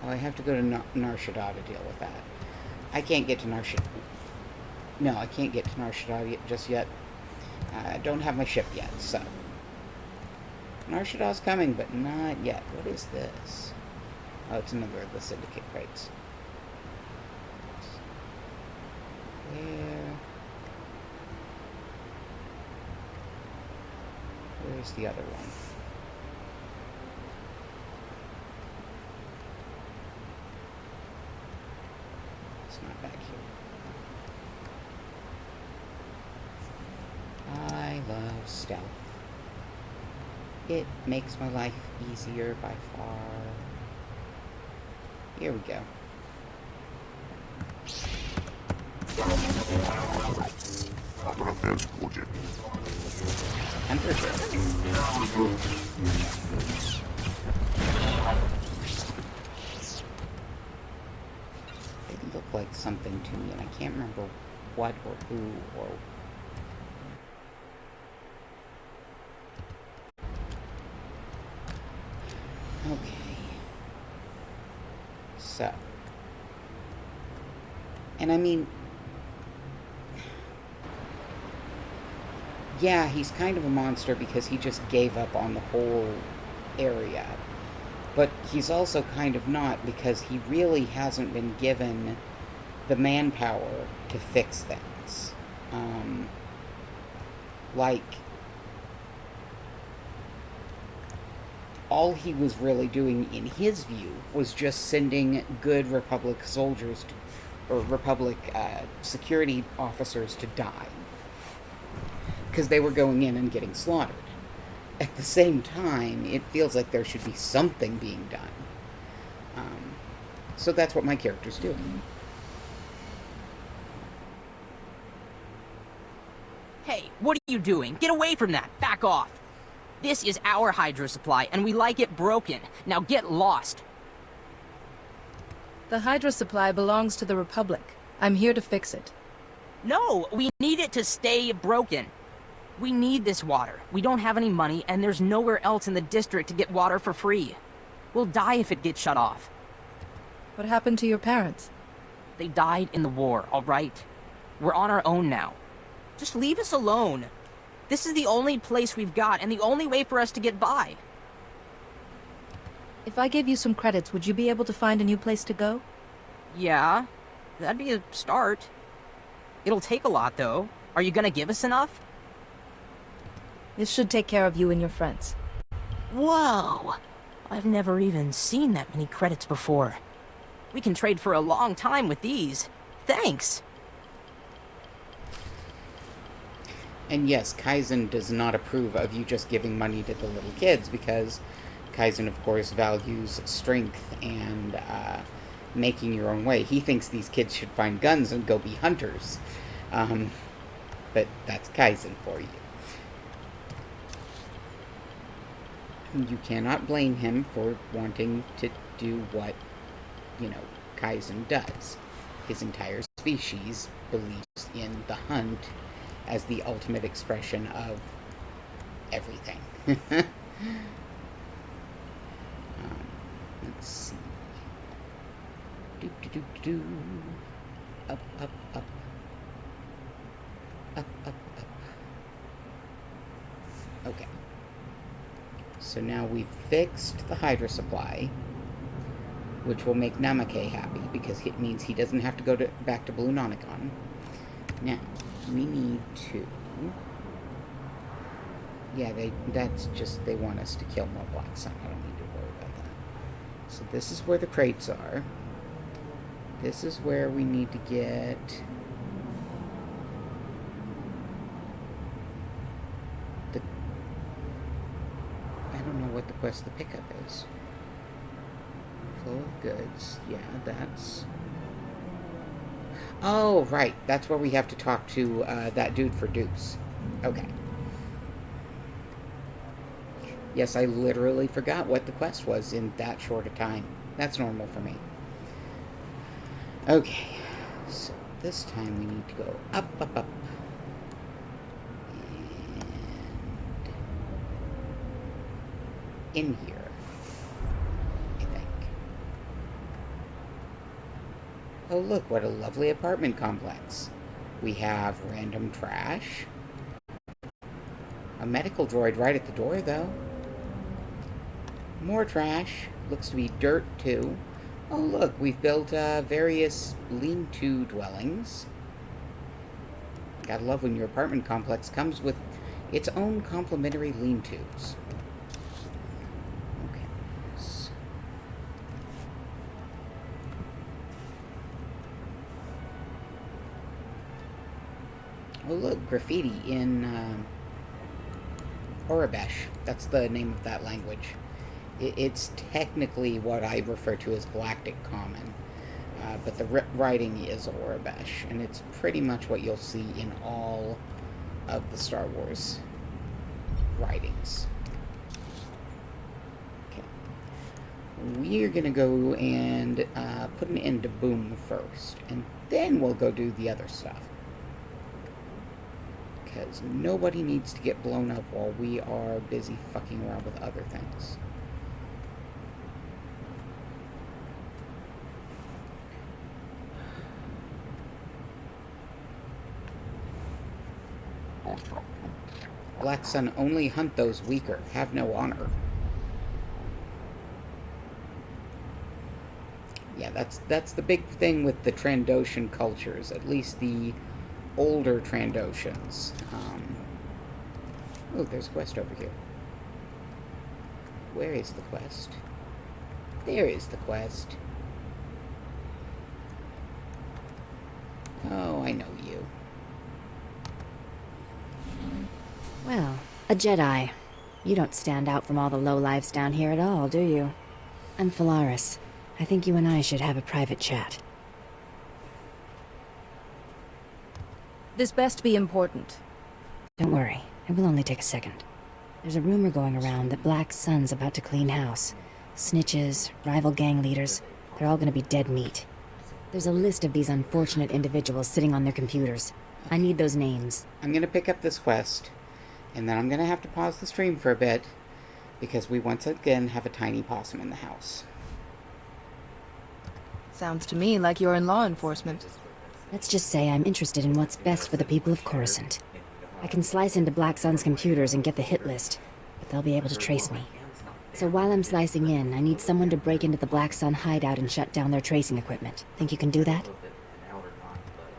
[SPEAKER 1] Oh, I have to go to Nar Shaddaa to deal with that. I can't get to Nar Shaddaa. No, I can't get to Nar Shaddaa just yet. I don't have my ship yet, so... Nar Shaddaa's coming, but not yet. What is this? Oh, it's another of the Syndicate crates. Where's the other one? It's not back here. I love stealth. It makes my life easier by far. Here we go. Temperature. They look like something to me, and I can't remember what or who or... Okay. So. And I mean... Yeah, he's kind of a monster because he just gave up on the whole area. But he's also kind of not because he really hasn't been given the manpower to fix things. All he was really doing, in his view, was just sending good Republic soldiers or Republic security officers to die. Because they were going in and getting slaughtered. At the same time, it feels like there should be something being done. So that's what my character's doing.
[SPEAKER 16] Hey, what are you doing? Get away from that! Back off! This is our hydro supply, and we like it broken. Now get lost!
[SPEAKER 3] The hydro supply belongs to the Republic. I'm here to fix it.
[SPEAKER 16] No, we need it to stay broken. We need this water. We don't have any money, and there's nowhere else in the district to get water for free. We'll die if it gets shut off.
[SPEAKER 3] What happened to your parents?
[SPEAKER 16] They died in the war, all right? We're on our own now. Just leave us alone. This is the only place we've got, and the only way for us to get by.
[SPEAKER 3] If I gave you some credits, would you be able to find a new place to go?
[SPEAKER 16] Yeah, that'd be a start. It'll take a lot, though. Are you gonna give us enough?
[SPEAKER 3] This should take care of you and your friends.
[SPEAKER 16] Whoa! I've never even seen that many credits before. We can trade for a long time with these. Thanks!
[SPEAKER 1] And yes, Kaizen does not approve of you just giving money to the little kids, because Kaizen, of course, values strength and making your own way. He thinks these kids should find guns and go be hunters. But that's Kaizen for you. You cannot blame him for wanting to do what, Kaizen does. His entire species believes in the hunt as the ultimate expression of everything. Let's see. Do. Up, up, up. Up, up, up. Okay. So now we've fixed the hydro supply, which will make Namake happy, because it means he doesn't have to go back to Blue Nonicon. Now, we need to Yeah, that's just, they want us to kill more Black Sun. I don't need to worry about that. So this is where the crates are. This is where we need to get... I don't know what the quest the pickup is. Flow of goods. Yeah, that's... Oh, right. That's where we have to talk to that dude for Deuce. Okay. Yes, I literally forgot what the quest was in that short a time. That's normal for me. Okay. So this time we need to go up, up, up. And in here, I think. Oh, look, what a lovely apartment complex. We have random trash. A medical droid right at the door, though. More trash. Looks to be dirt, too. Oh, look, we've built various lean-to dwellings. Gotta love when your apartment complex comes with its own complimentary lean-tos. Okay. So. Oh, look, graffiti in Aurebesh. That's the name of that language. It's technically what I refer to as Galactic Common, but the writing is Aurebesh, and it's pretty much what you'll see in all of the Star Wars writings. Okay. We're gonna go and put an end to Boom first, and then we'll go do the other stuff. Because nobody needs to get blown up while we are busy fucking around with other things. Black Sun only hunt those weaker, have no honor. Yeah, that's the big thing with the Trandoshan cultures, at least the older Trandoshans. Oh, there's a quest over here. Where is the quest? There is the quest. Oh, I know you.
[SPEAKER 17] Well, a Jedi. You don't stand out from all the lowlifes down here at all, do you? I'm Phalaris. I think you and I should have a private chat.
[SPEAKER 3] This best be important.
[SPEAKER 17] Don't worry, it will only take a second. There's a rumor going around that Black Sun's about to clean house. Snitches, rival gang leaders, they're all gonna be dead meat. There's a list of these unfortunate individuals sitting on their computers. I need those names.
[SPEAKER 1] I'm gonna pick up this quest, and then I'm gonna have to pause the stream for a bit, because we once again have a tiny possum in the house.
[SPEAKER 3] Sounds to me like you're in law enforcement.
[SPEAKER 17] Let's just say I'm interested in what's best for the people of Coruscant. I can slice into Black Sun's computers and get the hit list, but they'll be able to trace me. So while I'm slicing in, I need someone to break into the Black Sun hideout and shut down their tracing equipment. Think you can do that?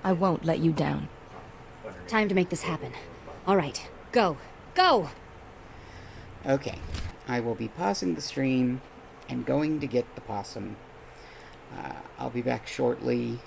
[SPEAKER 3] I won't let you down.
[SPEAKER 17] Time to make this happen. All right, go! Go!
[SPEAKER 1] Okay, I will be pausing the stream and going to get the possum. I'll be back shortly.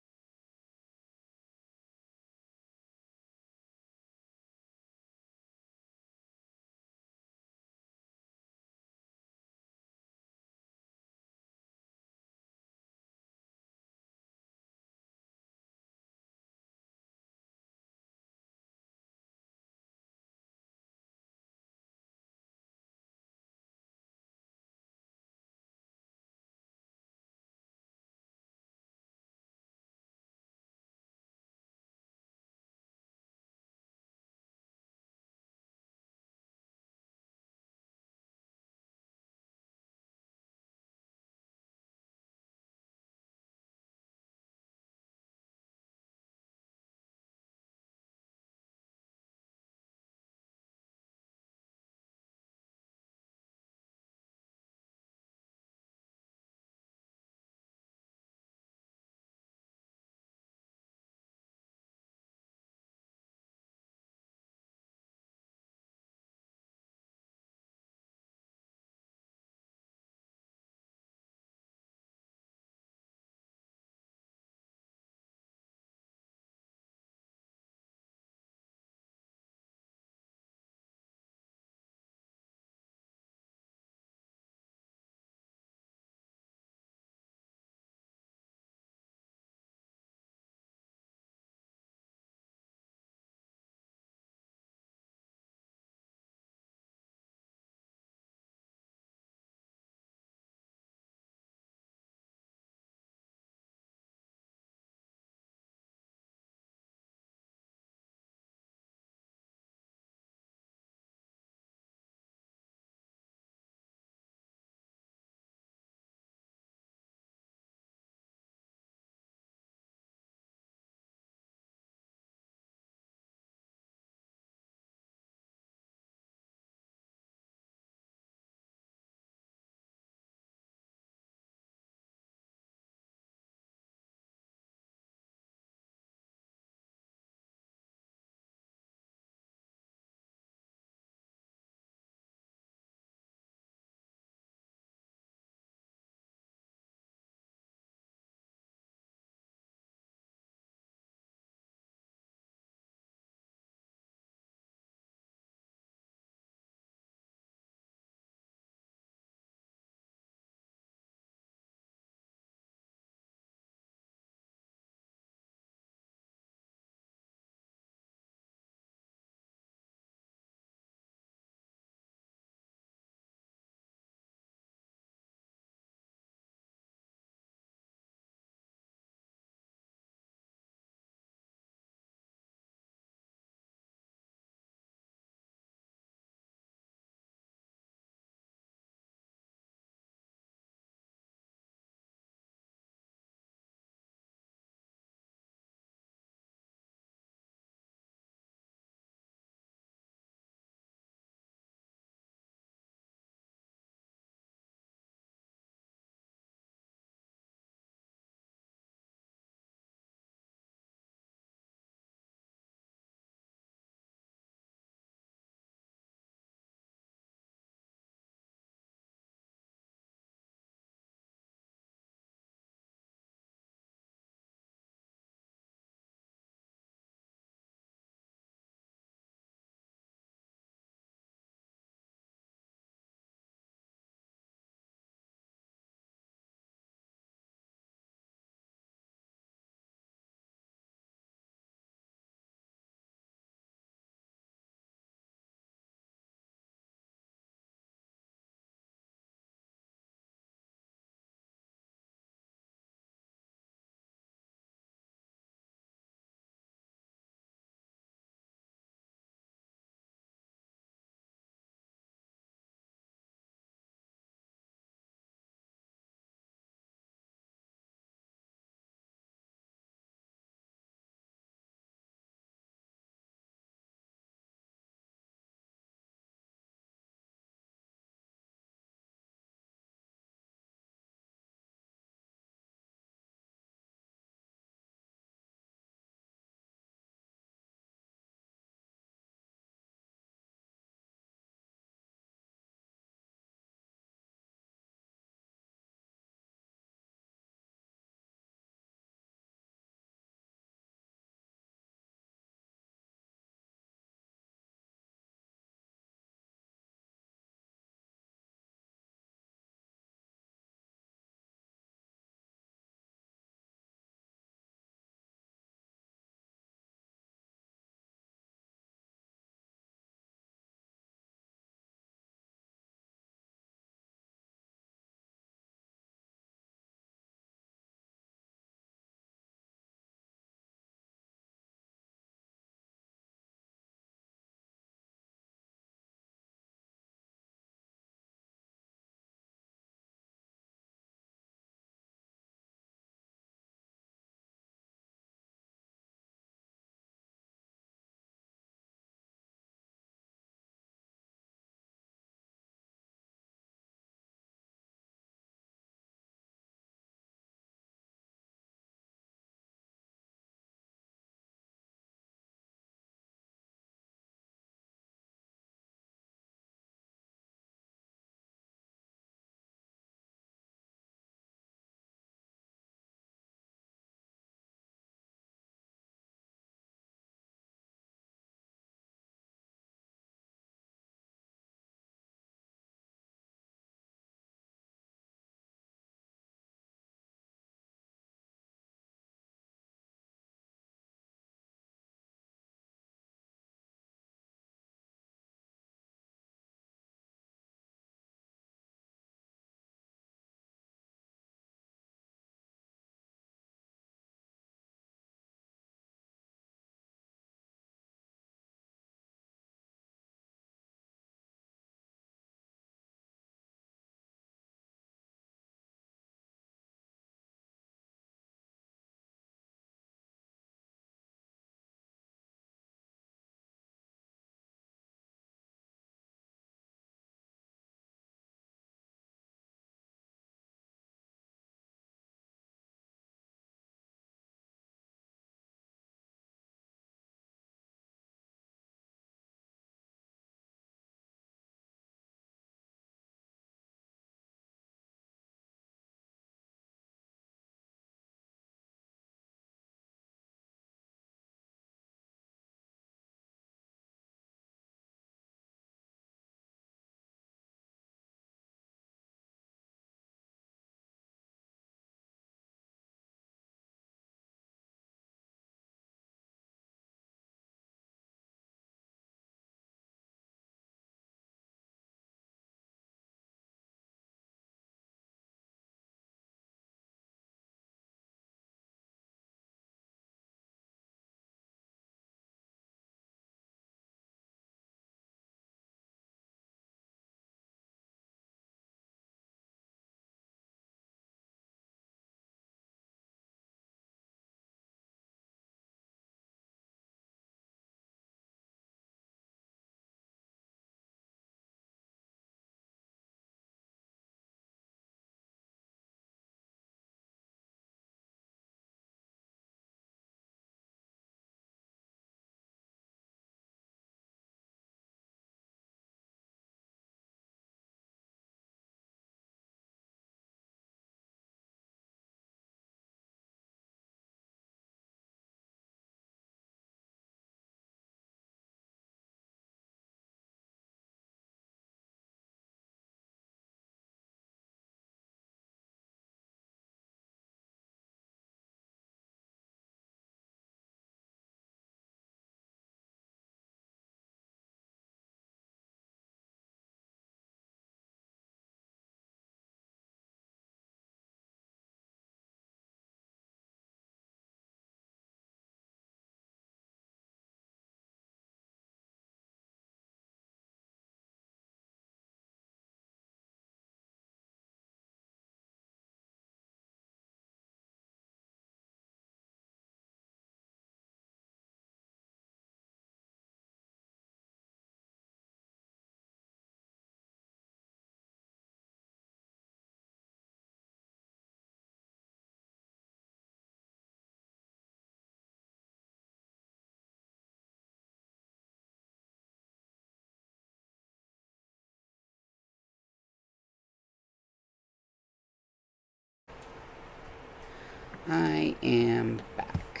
[SPEAKER 1] I am back.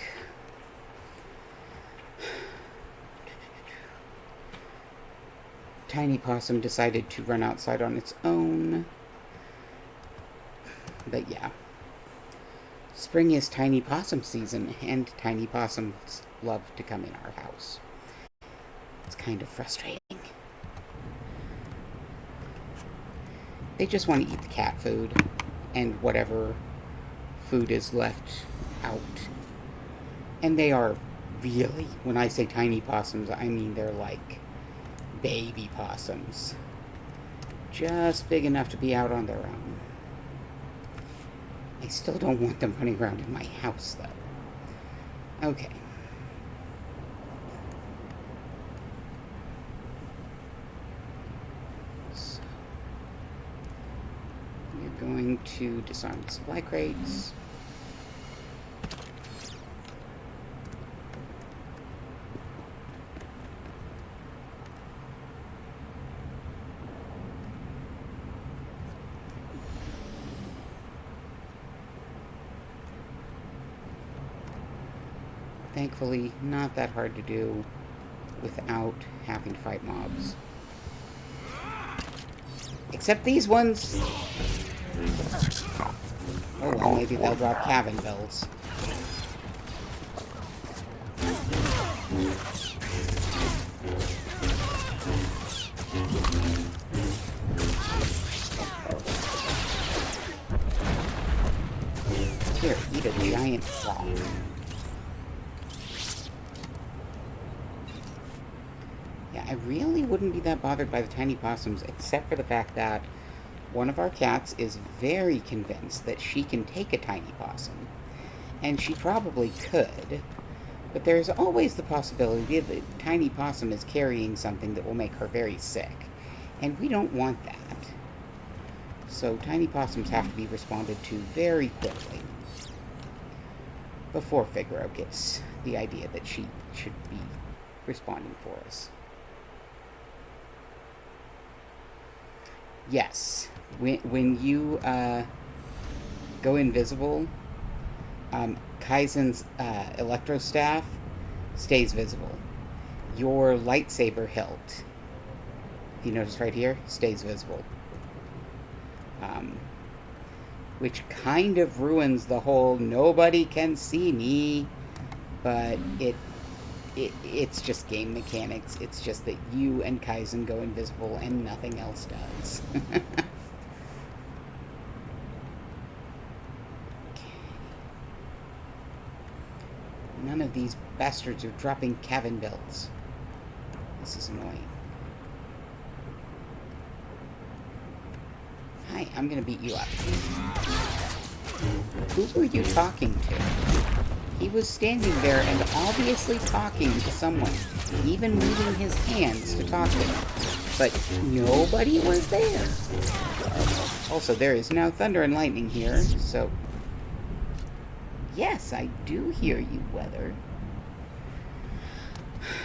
[SPEAKER 1] Tiny Possum decided to run outside on its own. But yeah. Spring is Tiny Possum season, and Tiny Possums love to come in our house. It's kind of frustrating. They just want to eat the cat food, and whatever food is left out. And they are really, when I say tiny possums, I mean they're like baby possums. Just big enough to be out on their own. I still don't want them running around in my house, though. Okay. So, we're going to disarm the supply crates. Thankfully, not that hard to do without having to fight mobs. Except these ones! Oh well, maybe they'll drop cabin bells. Here, eat a giant frog. I really wouldn't be that bothered by the tiny possums, except for the fact that one of our cats is very convinced that she can take a tiny possum. And she probably could, but there's always the possibility that the tiny possum is carrying something that will make her very sick. And we don't want that. So tiny possums have to be responded to very quickly before Figaro gets the idea that she should be responding for us. Yes, when you go invisible, Kaizen's electro staff stays visible. Your lightsaber hilt, if you notice right here, stays visible. Which kind of ruins the whole nobody can see me, but it's just game mechanics. It's just that you and Kaizen go invisible and nothing else does. Okay. None of these bastards are dropping cabin bells. This is annoying. Hi, I'm gonna beat you up. Who were you talking to? He was standing there and obviously talking to someone, even moving his hands to talk to them. But nobody was there. Also, there is now thunder and lightning here, so... Yes, I do hear you, weather.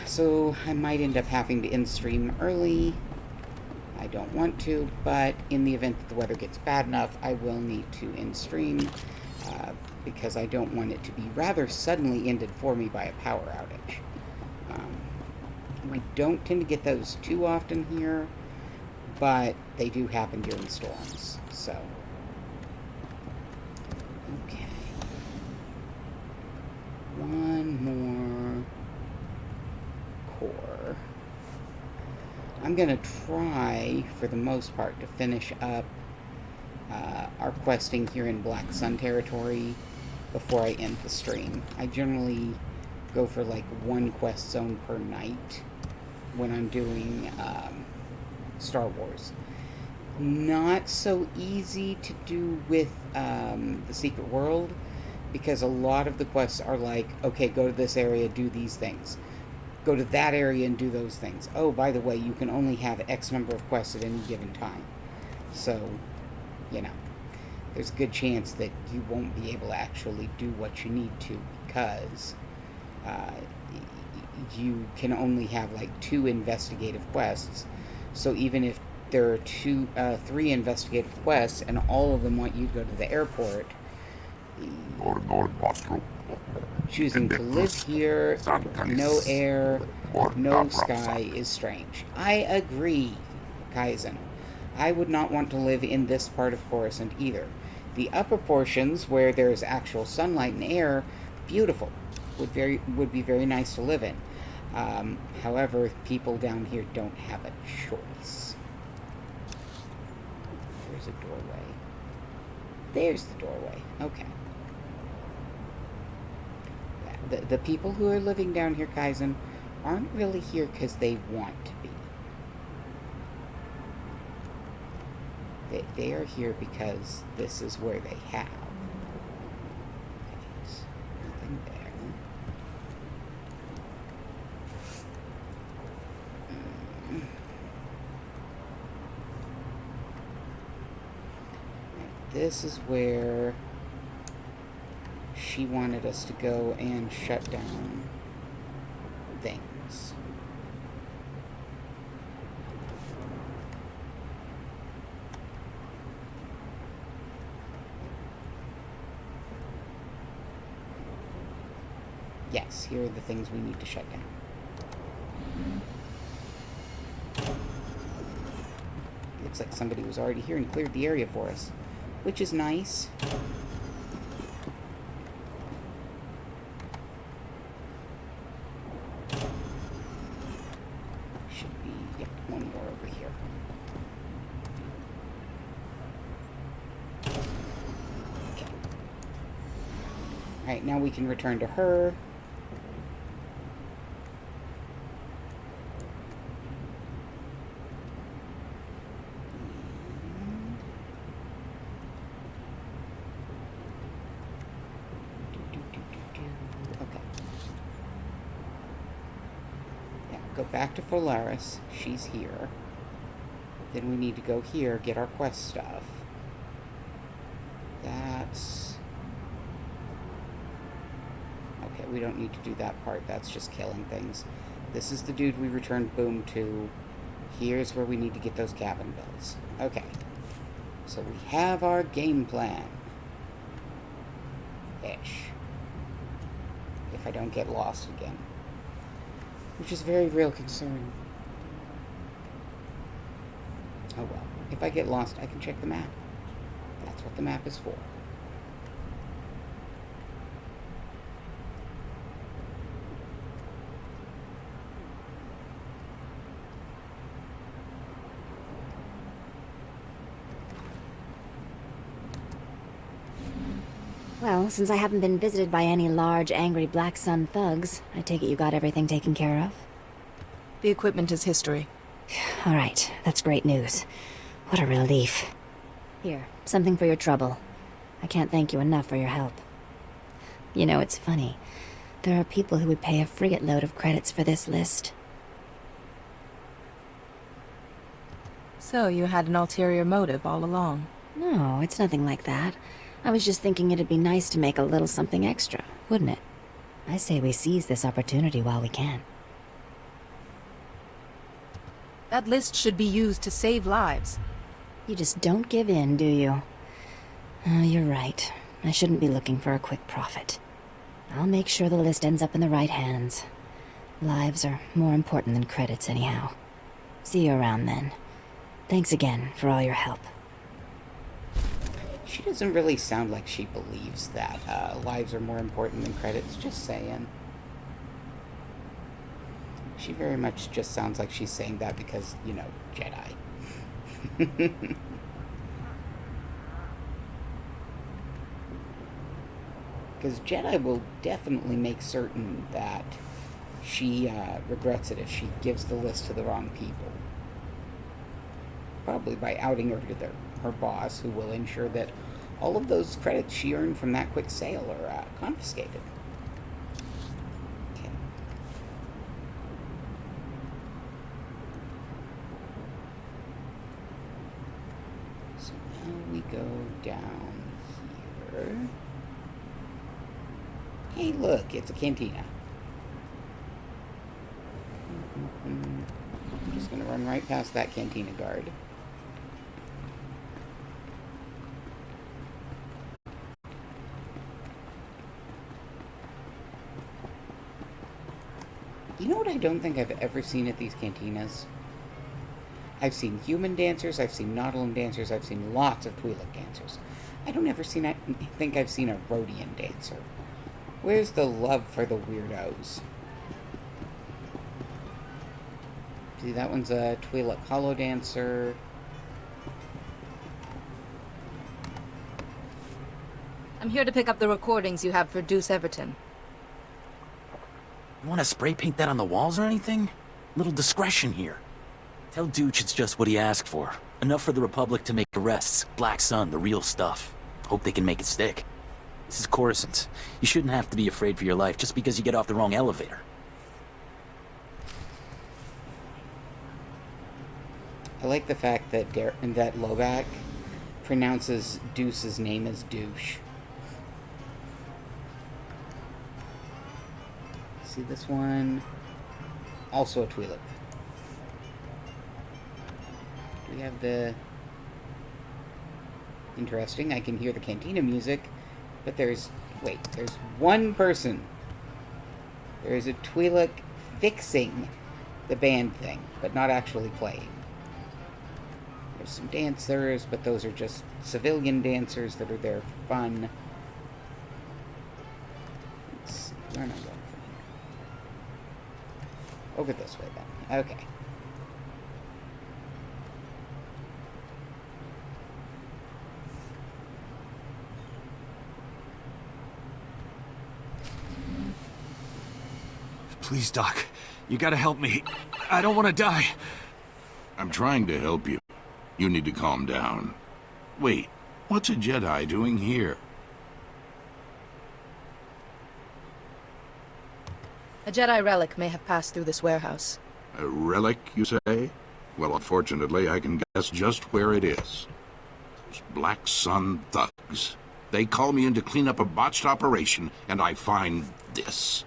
[SPEAKER 1] So, I might end up having to end stream early. I don't want to, but in the event that the weather gets bad enough, I will need to end stream. Because I don't want it to be rather suddenly ended for me by a power outage. We don't tend to get those too often here, but they do happen during storms, so. Okay. One more core. I'm gonna try, for the most part, to finish up our questing here in Black Sun territory before I end the stream. I generally go for like one quest zone per night when I'm doing Star Wars. Not so easy to do with the Secret World, because a lot of the quests are like, okay, go to this area, do these things. Go to that area and do those things. Oh, by the way, you can only have X number of quests at any given time. So, you know, there's a good chance that you won't be able to actually do what you need to, because you can only have like 2 investigative quests. So even if there are 3 investigative quests and all of them want you to go to the airport, Choosing to live here, no air, no sky is strange. I agree, Kaizen. I would not want to live in this part of Coruscant either. The upper portions, where there's actual sunlight and air, beautiful. Would be very nice to live in. However, people down here don't have a choice. There's a doorway. There's the doorway. Okay. The people who are living down here, Kaizen, aren't really here because they want to be. They are here because this is where they have. Okay, so nothing there. This is where she wanted us to go and shut down things. Yes, here are the things we need to shut down. Looks like somebody was already here and cleared the area for us, which is nice. Should be, yep, one more over here. Okay. Alright, now we can return to her. Go back to Polaris. She's here. Then we need to go here, get our quest stuff. That's... okay, we don't need to do that part. That's just killing things. This is the dude we returned Boom to. Here's where we need to get those cabin bills. Okay. So we have our game plan. Ish. If I don't get lost again. Which is a very real concern. Oh well. If I get lost, I can check the map. That's what the map is for.
[SPEAKER 17] Well, since I haven't been visited by any large, angry Black Sun thugs, I take it you got everything taken care of?
[SPEAKER 3] The equipment is history.
[SPEAKER 17] All right, that's great news. What a relief. Here, something for your trouble. I can't thank you enough for your help. You know, it's funny. There are people who would pay a frigate load of credits for this list.
[SPEAKER 3] So, you had an ulterior motive all along?
[SPEAKER 17] No, it's nothing like that. I was just thinking it'd be nice to make a little something extra, wouldn't it? I say we seize this opportunity while we can.
[SPEAKER 3] That list should be used to save lives.
[SPEAKER 17] You just don't give in, do you? Oh, you're right. I shouldn't be looking for a quick profit. I'll make sure the list ends up in the right hands. Lives are more important than credits anyhow. See you around then. Thanks again for all your help.
[SPEAKER 1] She doesn't really sound like she believes that lives are more important than credits, just saying. She very much just sounds like she's saying that because, you know, Jedi. Because Jedi will definitely make certain that she regrets it if she gives the list to the wrong people. Probably by outing her to her boss, who will ensure that all of those credits she earned from that quick sale are confiscated. Okay. So now we go down here. Hey, look, it's a cantina. I'm just gonna run right past that cantina guard. You know what I don't think I've ever seen at these cantinas? I've seen human dancers, I've seen Nautilin dancers, I've seen lots of Twi'lek dancers. I think I've seen a Rhodian dancer. Where's the love for the weirdos? See, that one's a Twi'lek hollow dancer.
[SPEAKER 3] I'm here to pick up the recordings you have for Deuce Everton.
[SPEAKER 9] You want to spray paint that on the walls or anything? Little discretion here. Tell Dooch it's just what he asked for. Enough for the Republic to make arrests. Black Sun, the real stuff. Hope they can make it stick. This is Coruscant. You shouldn't have to be afraid for your life just because you get off the wrong elevator.
[SPEAKER 1] I like the fact that that Lovac pronounces Deuce's name as douche. See this one? Also a Twi'lek. Do we have the... Interesting, I can hear the cantina music, but there's... Wait, there's one person. There is a Twi'lek fixing the band thing, but not actually playing. There's some dancers, but those are just civilian dancers that are there for fun. Let's see, where am I going from here? Over this way, then. Okay.
[SPEAKER 7] Please, Doc. You gotta help me. I don't want to die.
[SPEAKER 18] I'm trying to help you. You need to calm down. Wait, what's a Jedi doing here?
[SPEAKER 3] A Jedi relic may have passed through this warehouse.
[SPEAKER 18] A relic, you say? Well, unfortunately, I can guess just where it is. Those Black Sun thugs. They call me in to clean up a botched operation, and I find this.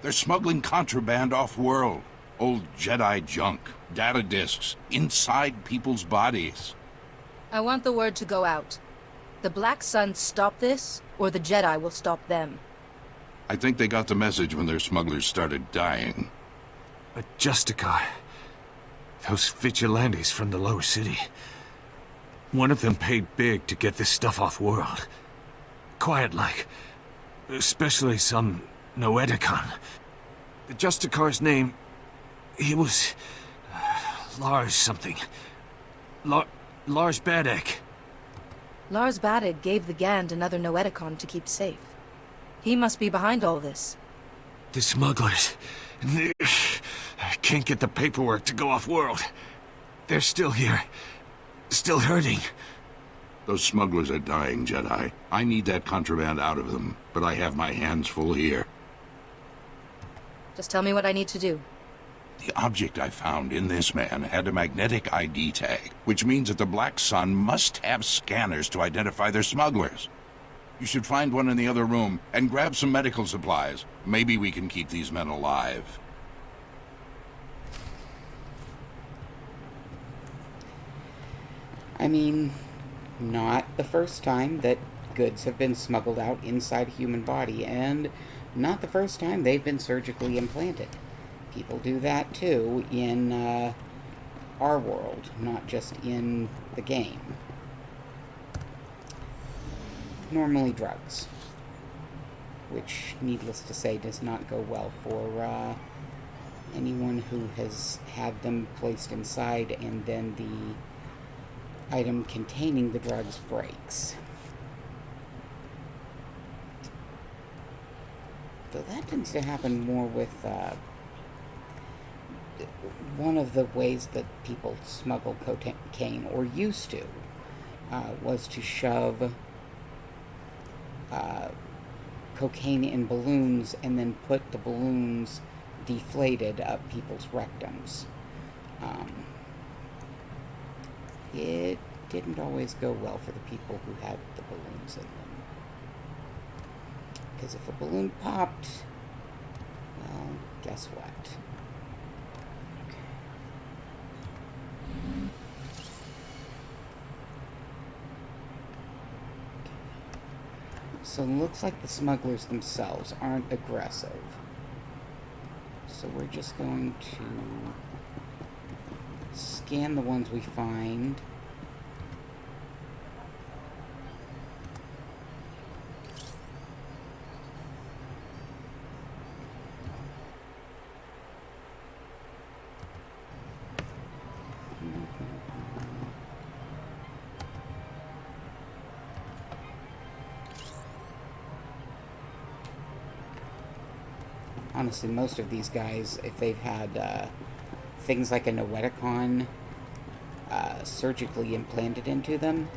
[SPEAKER 18] They're smuggling contraband off-world. Old Jedi junk, data disks, inside people's bodies.
[SPEAKER 3] I want the word to go out. The Black Sun stop this, or the Jedi will stop them.
[SPEAKER 18] I think they got the message when their smugglers started dying.
[SPEAKER 7] A Justicar. Those vigilantes from the lower city. One of them paid big to get this stuff off-world. Quiet-like. Especially some Noeticon. The Justicar's name... He was... Lars something. Lars Badek.
[SPEAKER 3] Lars Badek gave the Gand another Noeticon to keep safe. He must be behind all this.
[SPEAKER 7] The smugglers... I can't get the paperwork to go off-world. They're still here. Still hurting.
[SPEAKER 18] Those smugglers are dying, Jedi. I need that contraband out of them, but I have my hands full here.
[SPEAKER 3] Just tell me what I need to do.
[SPEAKER 18] The object I found in this man had a magnetic ID tag, which means that the Black Sun must have scanners to identify their smugglers. You should find one in the other room and grab some medical supplies. Maybe we can keep these men alive.
[SPEAKER 1] I mean, not the first time that goods have been smuggled out inside a human body, and not the first time they've been surgically implanted. People do that too in our world, not just in the game. Normally drugs, which, needless to say, does not go well for anyone who has had them placed inside and then the item containing the drugs breaks. Though that tends to happen more with one of the ways that people smuggle cocaine, or used to, was to shove cocaine in balloons and then put the balloons deflated up people's rectums. It didn't always go well for the people who had the balloons in them. Because if a balloon popped, well, guess what? So it looks like the smugglers themselves aren't aggressive. So we're just going to scan the ones we find. Honestly, most of these guys, if they've had things like a Noeticon surgically implanted into them,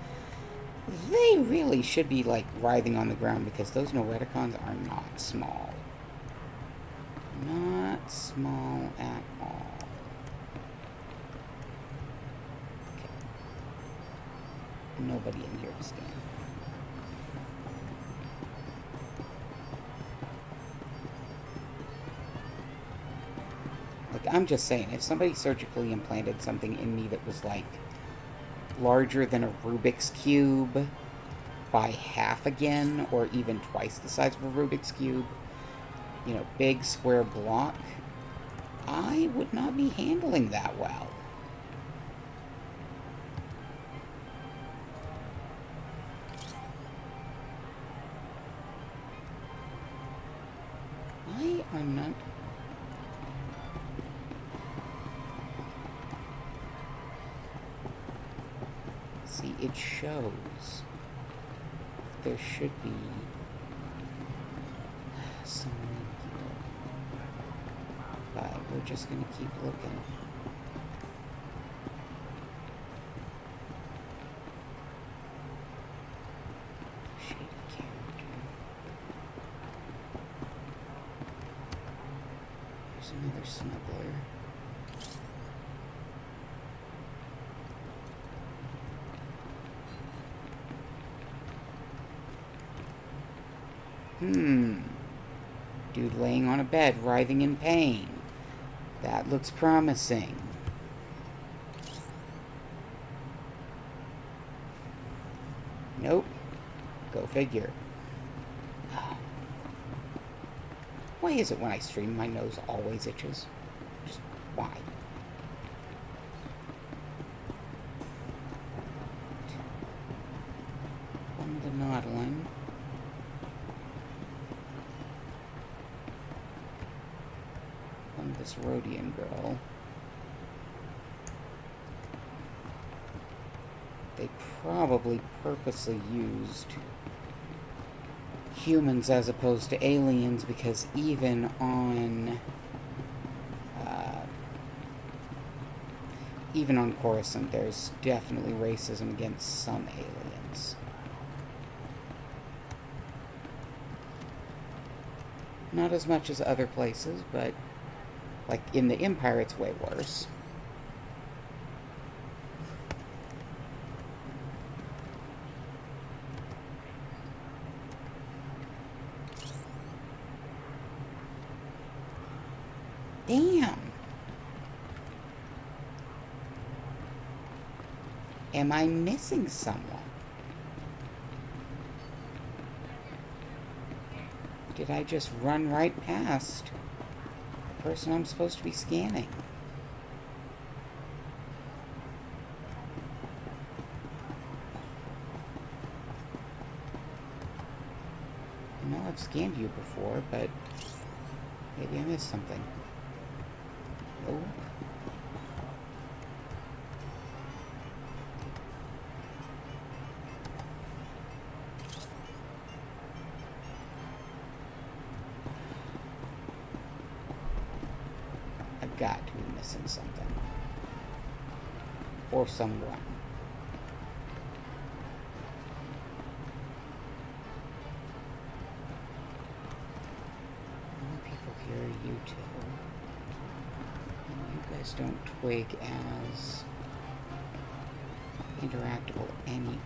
[SPEAKER 1] they really should be, like, writhing on the ground, because those Noeticons are not small. Not small at all. Okay. Nobody in here to scan. I'm just saying, if somebody surgically implanted something in me that was, like, larger than a Rubik's Cube by half again, or even twice the size of a Rubik's Cube, you know, big square block, I would not be handling that well. Why I'm not... See, it shows there should be someone in here, but we're just gonna keep looking. Shady character. There's another smuggler. Dude laying on a bed, writhing in pain. That looks promising. Nope. Go figure. Why is it when I stream my nose always itches? Just why? On the Nautilin. On this Rhodian girl. They probably purposely used humans as opposed to aliens, because even on Coruscant, there's definitely racism against some aliens. Not as much as other places, but like in the Empire, it's way worse. Damn. Am I missing someone? Did I just run right past the person I'm supposed to be scanning? I know I've scanned you before, but maybe I missed something. Oh. I've got to be missing something. Or someone. People here are you two. You guys don't twig as interactable anyway.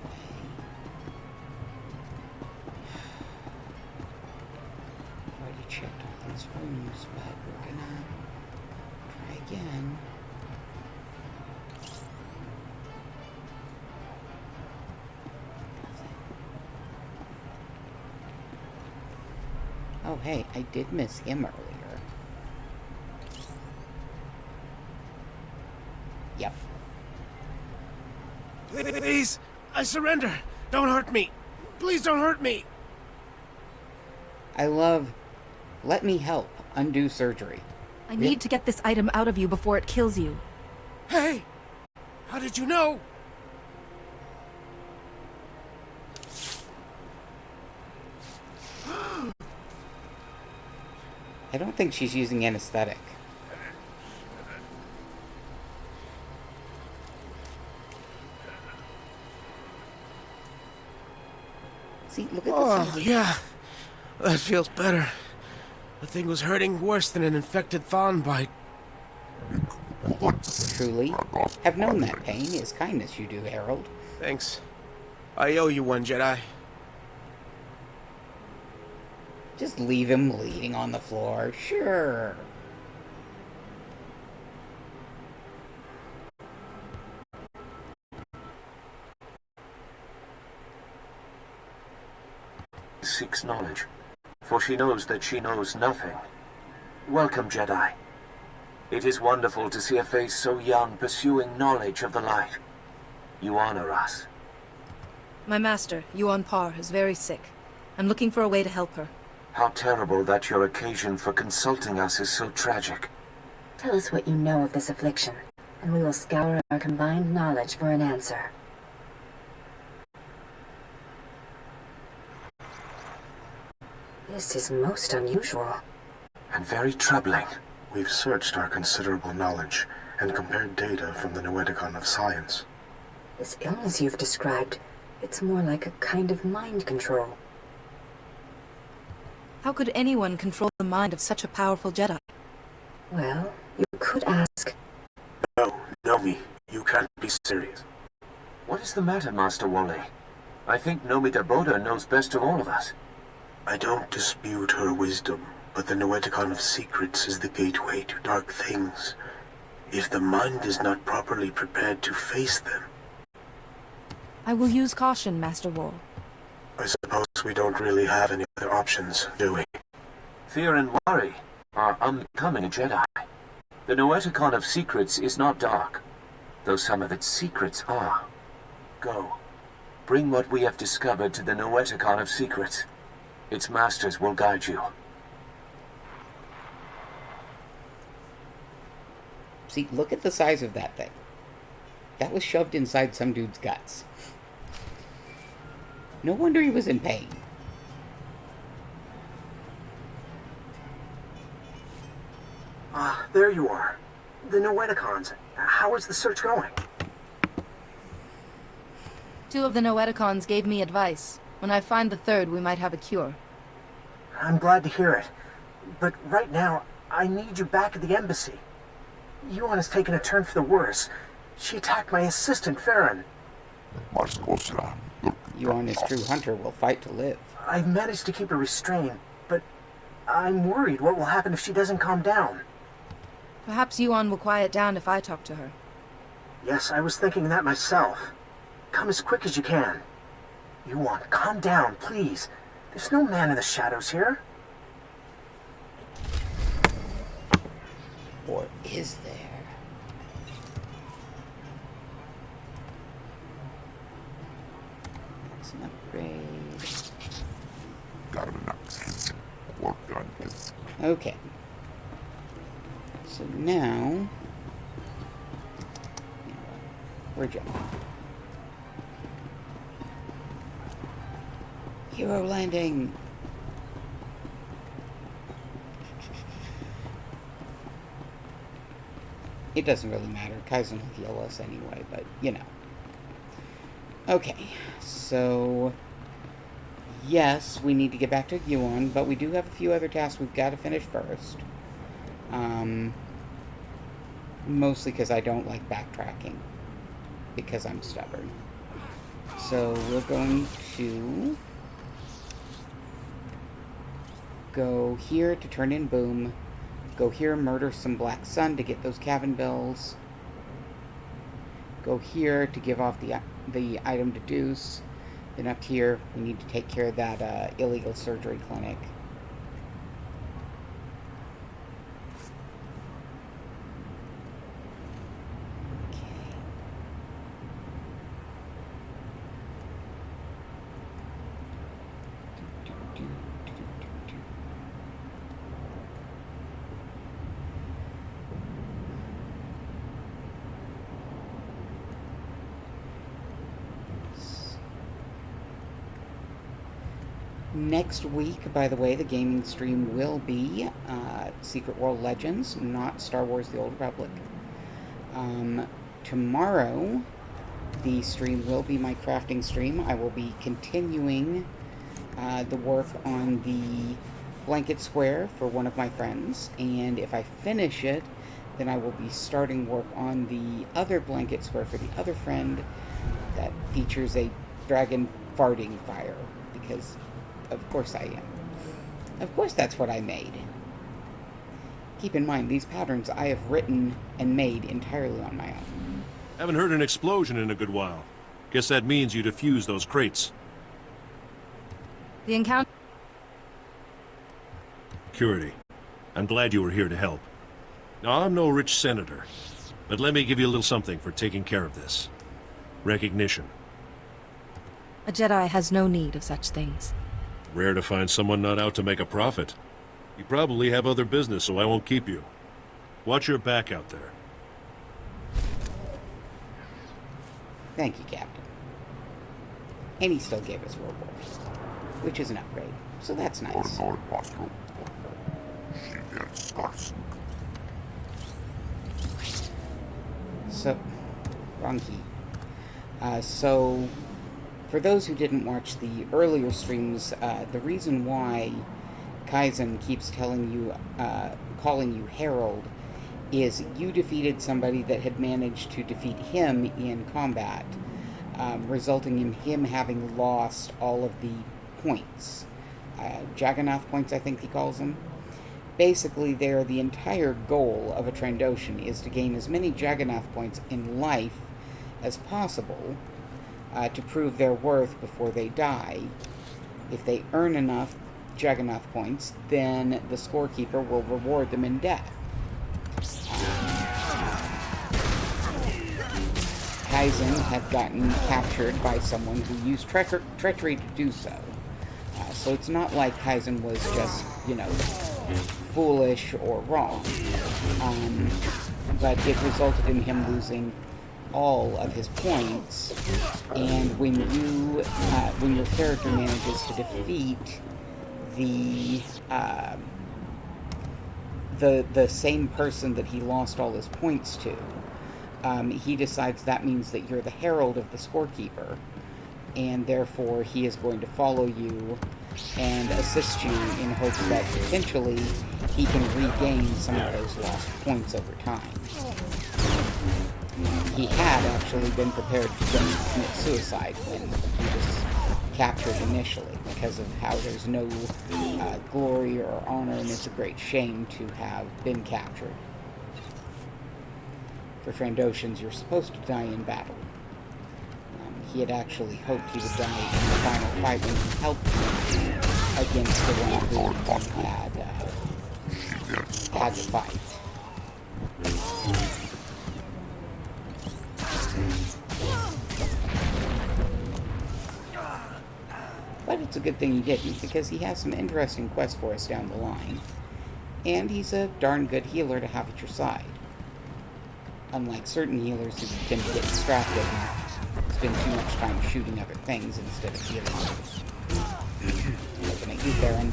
[SPEAKER 1] I've already checked all these rooms, but we're gonna try again. Oh hey, I did miss him earlier. Yep.
[SPEAKER 9] Please, I surrender. Don't hurt me. Please don't hurt me.
[SPEAKER 1] I love, let me help undo surgery.
[SPEAKER 3] I need to get this item out of you before it kills you.
[SPEAKER 9] Hey! How did you know?
[SPEAKER 1] I don't think she's using anesthetic. See, look at this.
[SPEAKER 9] Oh, yeah. That feels better. The thing was hurting worse than an infected thorn bite.
[SPEAKER 1] Truly, have known that pain is kindness you do, Harold.
[SPEAKER 9] Thanks. I owe you one, Jedi.
[SPEAKER 1] Just leave him bleeding on the floor, sure.
[SPEAKER 4] Seeks knowledge, for she knows that she knows nothing. Welcome, Jedi. It is wonderful to see a face so young pursuing knowledge of the light. You honor us.
[SPEAKER 3] My master, Yuan Par, is very sick. I'm looking for a way to help her.
[SPEAKER 4] How terrible that your occasion for consulting us is so tragic.
[SPEAKER 17] Tell us what you know of this affliction, and we will scour our combined knowledge for an answer. This is most unusual.
[SPEAKER 4] And very troubling.
[SPEAKER 19] We've searched our considerable knowledge and compared data from the Noeticon of science.
[SPEAKER 17] This illness you've described, it's more like a kind of mind control.
[SPEAKER 3] How could anyone control the mind of such a powerful Jedi?
[SPEAKER 17] Well, you could ask.
[SPEAKER 19] No, Nomi, you can't be serious.
[SPEAKER 4] What is the matter, Master Wally? I think Nomi Daboda knows best of all of us.
[SPEAKER 19] I don't dispute her wisdom, but the Noeticon of Secrets is the gateway to dark things. If the mind is not properly prepared to face them...
[SPEAKER 3] I will use caution, Master Wall.
[SPEAKER 19] I suppose we don't really have any other options, do we?
[SPEAKER 4] Fear and worry are unbecoming a Jedi. The Noeticon of Secrets is not dark, though some of its secrets are. Go. Bring what we have discovered to the Noeticon of Secrets. Its masters will guide you.
[SPEAKER 1] See, look at the size of that thing. That was shoved inside some dude's guts. No wonder he was in pain.
[SPEAKER 9] Ah, there you are. The Noeticons. How is the search going?
[SPEAKER 3] 2 of the Noeticons gave me advice. When I find the 3rd, we might have a cure.
[SPEAKER 9] I'm glad to hear it. But right now, I need you back at the embassy. Yuan has taken a turn for the worse. She attacked my assistant, Farron.
[SPEAKER 1] Yuan, his true hunter, will fight to live.
[SPEAKER 9] I've managed to keep her restrained, but I'm worried what will happen if she doesn't calm down.
[SPEAKER 3] Perhaps Yuan will quiet down if I talk to her.
[SPEAKER 9] Yes, I was thinking that myself. Come as quick as you can. Yuan, calm down, please. There's no man in the shadows here.
[SPEAKER 1] Or is there? That's an upgrade. Okay. So now... we're jumping. Hero landing! It doesn't really matter. Kaizen will heal us anyway, but, you know. Okay, so... yes, we need to get back to Yuan, but we do have a few other tasks we've got to finish first. Mostly because I don't like backtracking. Because I'm stubborn. So, we're going to... go here to turn in Boom. Go here, murder some Black Sun to get those Cavan Bells. Go here to give off the item to Deuce. Then up here, we need to take care of that illegal surgery clinic. Next week, by the way, the gaming stream will be Secret World Legends, not Star Wars The Old Republic. Tomorrow, the stream will be my crafting stream. I will be continuing the work on the blanket square for one of my friends, and if I finish it, then I will be starting work on the other blanket square for the other friend that features a dragon farting fire, because of course I am. Of course that's what I made. Keep in mind, these patterns I have written and made entirely on my own.
[SPEAKER 15] Haven't heard an explosion in a good while. Guess that means you defused those crates.
[SPEAKER 3] The encounter...
[SPEAKER 15] Security. I'm glad you were here to help. Now, I'm no rich senator, but let me give you a little something for taking care of this. Recognition.
[SPEAKER 3] A Jedi has no need of such things.
[SPEAKER 15] Rare to find someone not out to make a profit. You probably have other business, so I won't keep you. Watch your back out there.
[SPEAKER 1] Thank you, Captain. And he still gave us rewards, which is an upgrade, so that's nice. So, wrong key. So, for those who didn't watch the earlier streams, the reason why Kaizen keeps telling you, calling you Herald, is you defeated somebody that had managed to defeat him in combat, resulting in him having lost all of the points. Jagannath points, I think he calls them. Basically, the entire goal of a Trandoshan is to gain as many Jagannath points in life as possible to prove their worth before they die. If they earn enough Jagannath points, then the scorekeeper will reward them in death. Kaizen had gotten captured by someone who used treachery to do so. So it's not like Kaizen was just, foolish or wrong. But it resulted in him losing all of his points, and when your character manages to defeat the same person that he lost all his points to, he decides that means that you're the herald of the scorekeeper, and therefore he is going to follow you and assist you in hopes that potentially he can regain some of those lost points over time. He had actually been prepared to commit suicide when he was captured initially, because of how there's no glory or honor, and it's a great shame to have been captured. For Trandoshans, you're supposed to die in battle. He had actually hoped he would die in the final fight when he helped against the one who had the fight. But it's a good thing he didn't, because he has some interesting quests for us down the line. And he's a darn good healer to have at your side. Unlike certain healers who tend to get distracted and spend too much time shooting other things instead of healing. Looking at you, Theron.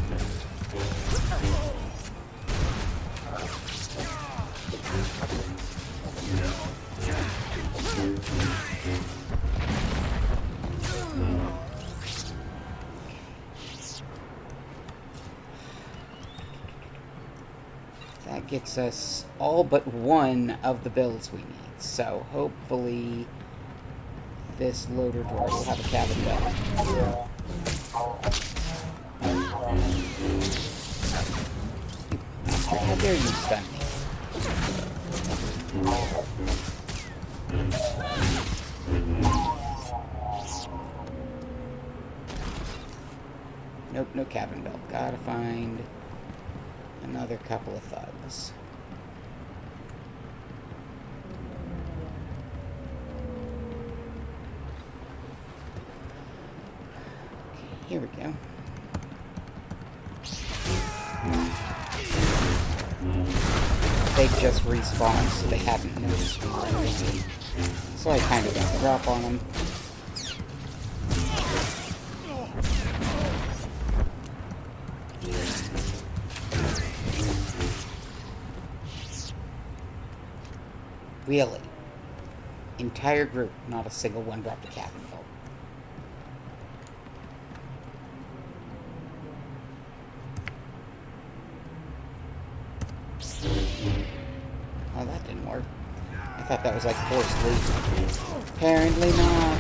[SPEAKER 1] That gets us all but one of the builds we need. So hopefully this loader door will have a cabin bell. How dare you stun me? Nope, no cabin bell. Gotta find another couple of thugs. Okay, here we go. They just respawned, so they hadn't noticed me. So I kind of got the drop on them. Really. Entire group, not a single one dropped a cabin bolt. Oh, that didn't work. I thought that was like forced leave. Apparently not.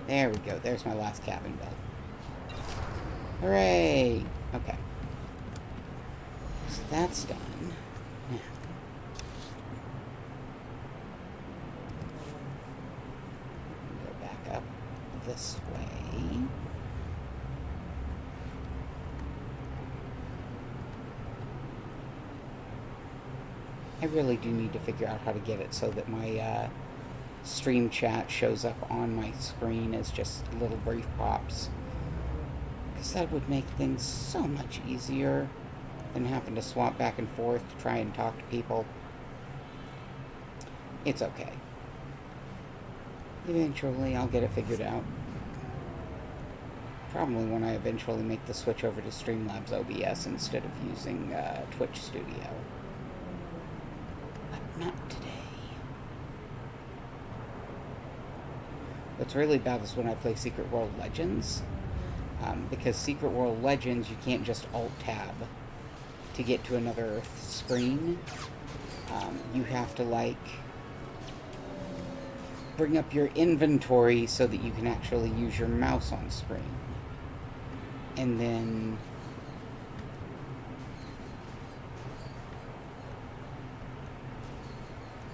[SPEAKER 1] There we go. There's my last cabin bell. Hooray! Okay. So that's done. Now, go back up this way. I really do need to figure out how to get it so that my stream chat shows up on my screen as just little brief pops. Because that would make things so much easier than having to swap back and forth to try and talk to people. It's okay. Eventually I'll get it figured out. Probably when I eventually make the switch over to Streamlabs OBS instead of using Twitch Studio. But not today. What's really bad is when I play Secret World Legends. Because Secret World Legends, you can't just Alt-Tab to get to another Earth screen. You have to, like, bring up your inventory so that you can actually use your mouse on screen. And then...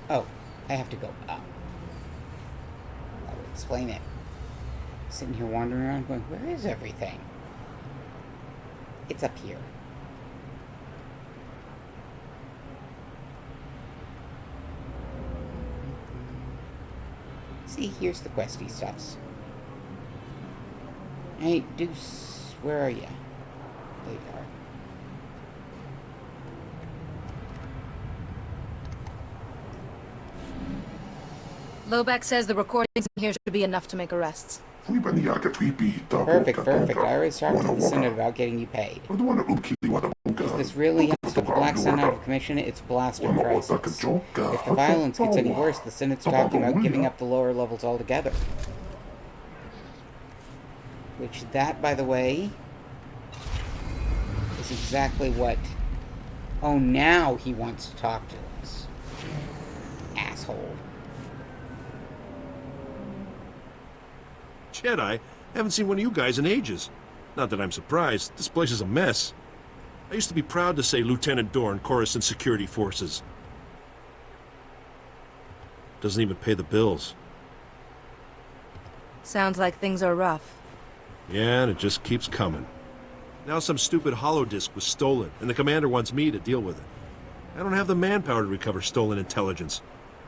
[SPEAKER 1] Oh, I have to go up. That would explain it. Sitting here wandering around going, where is everything? It's up here. See, here's the questy stuffs. Hey, Deuce, where are you? There you are.
[SPEAKER 3] Loback says the recordings in here should be enough to make arrests.
[SPEAKER 1] Perfect. I already talked to the Senate about getting you paid. If this really has put the Black Sun out of commission, it's blasting crisis. If the violence gets any worse, the Senate's talking about giving up the lower levels altogether. Which, that, by the way, is exactly what... Oh, now he wants to talk to us. Asshole.
[SPEAKER 15] Jedi, I haven't seen one of you guys in ages. Not that I'm surprised. This place is a mess. I used to be proud to say Lieutenant Dorn, Coruscant Security Forces. Doesn't even pay the bills.
[SPEAKER 3] Sounds like things are rough.
[SPEAKER 15] Yeah, and it just keeps coming. Now some stupid holodisc was stolen, and the commander wants me to deal with it. I don't have the manpower to recover stolen intelligence.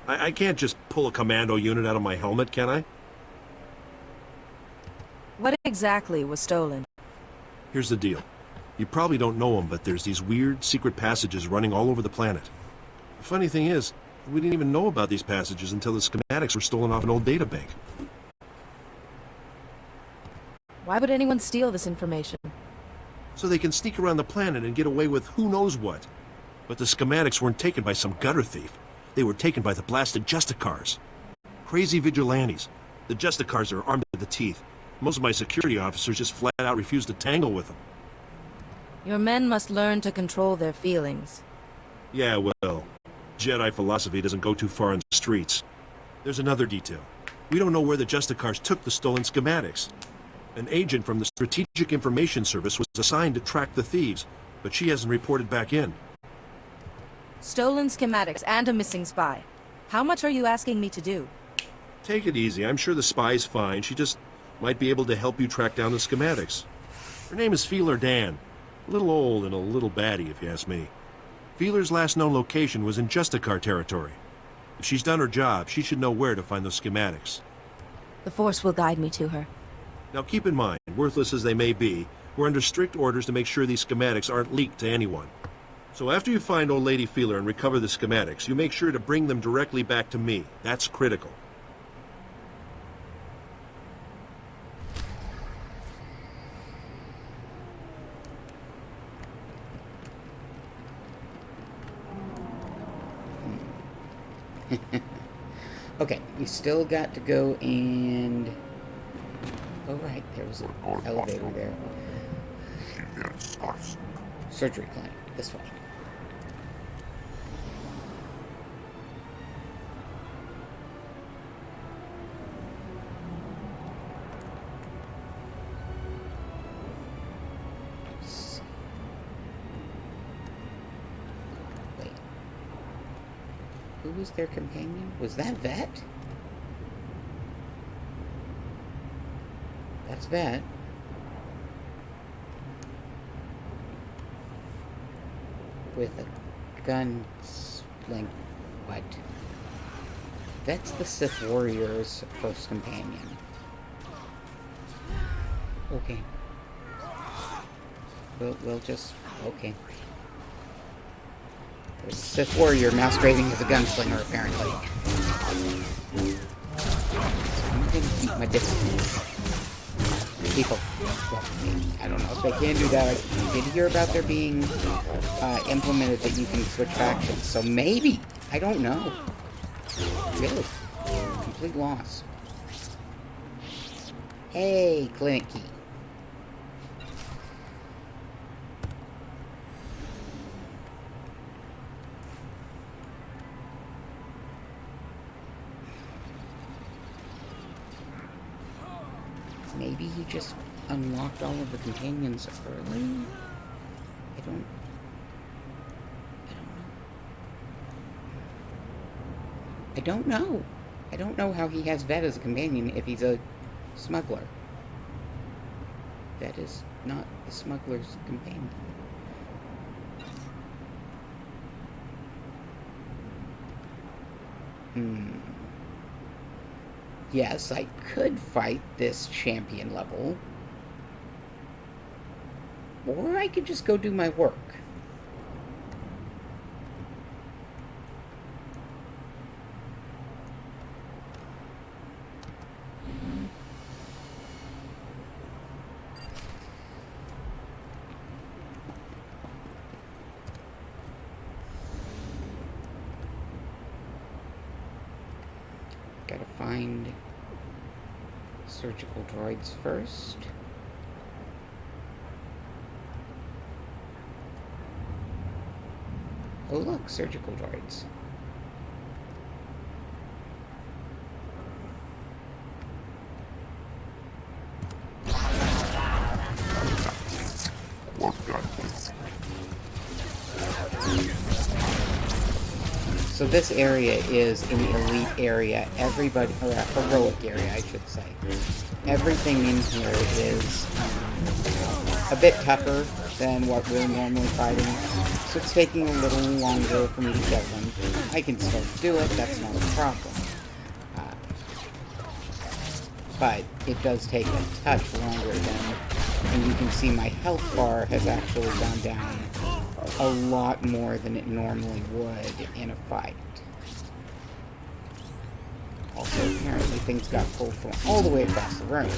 [SPEAKER 15] I can't just pull a commando unit out of my helmet, can I?
[SPEAKER 3] What exactly was stolen?
[SPEAKER 15] Here's the deal. You probably don't know them, but there's these weird, secret passages running all over the planet. The funny thing is, we didn't even know about these passages until the schematics were stolen off an old databank.
[SPEAKER 3] Why would anyone steal this information?
[SPEAKER 15] So they can sneak around the planet and get away with who knows what. But the schematics weren't taken by some gutter thief. They were taken by the blasted Justicars. Crazy vigilantes. The Justicars are armed to the teeth. Most of my security officers just flat out refuse to tangle with them.
[SPEAKER 3] Your men must learn to control their feelings.
[SPEAKER 15] Yeah, well, Jedi philosophy doesn't go too far in the streets. There's another detail. We don't know where the Justicars took the stolen schematics. An agent from the Strategic Information Service was assigned to track the thieves, but she hasn't reported back in.
[SPEAKER 3] Stolen schematics and a missing spy. How much are you asking me to do?
[SPEAKER 15] Take it easy. I'm sure the spy's fine. She just might be able to help you track down the schematics. Her name is Feeler Dan. A little old and a little batty, if you ask me. Feeler's last known location was in Justicar territory. If she's done her job, she should know where to find those schematics.
[SPEAKER 3] The Force will guide me to her.
[SPEAKER 15] Now keep in mind, worthless as they may be, We're under strict orders to make sure these schematics aren't leaked to anyone. So after you find Old Lady Feeler and recover the schematics, you make sure to bring them directly back to me. That's critical.
[SPEAKER 1] Okay, we still got to go and... Oh, right, there was an elevator there. Surgery clinic, this way. Wait. Who was their companion? Was that Vet? That's Vet. With a gun sling. What? Vet's the Sith Warrior's first companion. Okay. We'll just... Okay. There's a Sith Warrior masquerading as a gunslinger, apparently. So I'm gonna keep my distance. People. Well, I don't know if they can do that. I did hear about there being implemented that you can switch factions. So maybe. I don't know. Really. Complete loss. Hey, clinic key. Maybe he just unlocked all of the companions early? I don't know. I don't know how he has Vet as a companion if he's a smuggler. Vet is not the smuggler's companion. Yes, I could fight this champion level. Or I could just go do my work. Gotta find surgical droids first. Oh look, surgical droids. So this area is an elite area. Everybody, or a heroic area, I should say. Everything in here is a bit tougher than what we're normally fighting, so it's taking a little longer for me to kill them. I can still do it, that's not a problem. But it does take a touch longer than, and you can see my health bar has actually gone down a lot more than it normally would in a fight. Also, apparently things got pulled from all the way across the room.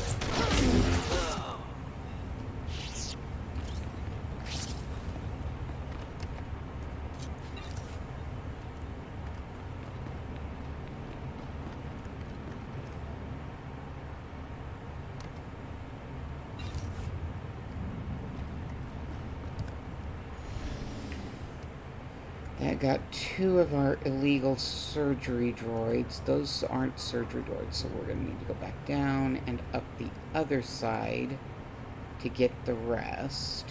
[SPEAKER 1] That got 2 of our illegal surgery droids. Those aren't surgery droids, so we're going to need to go back down and up the other side to get the rest.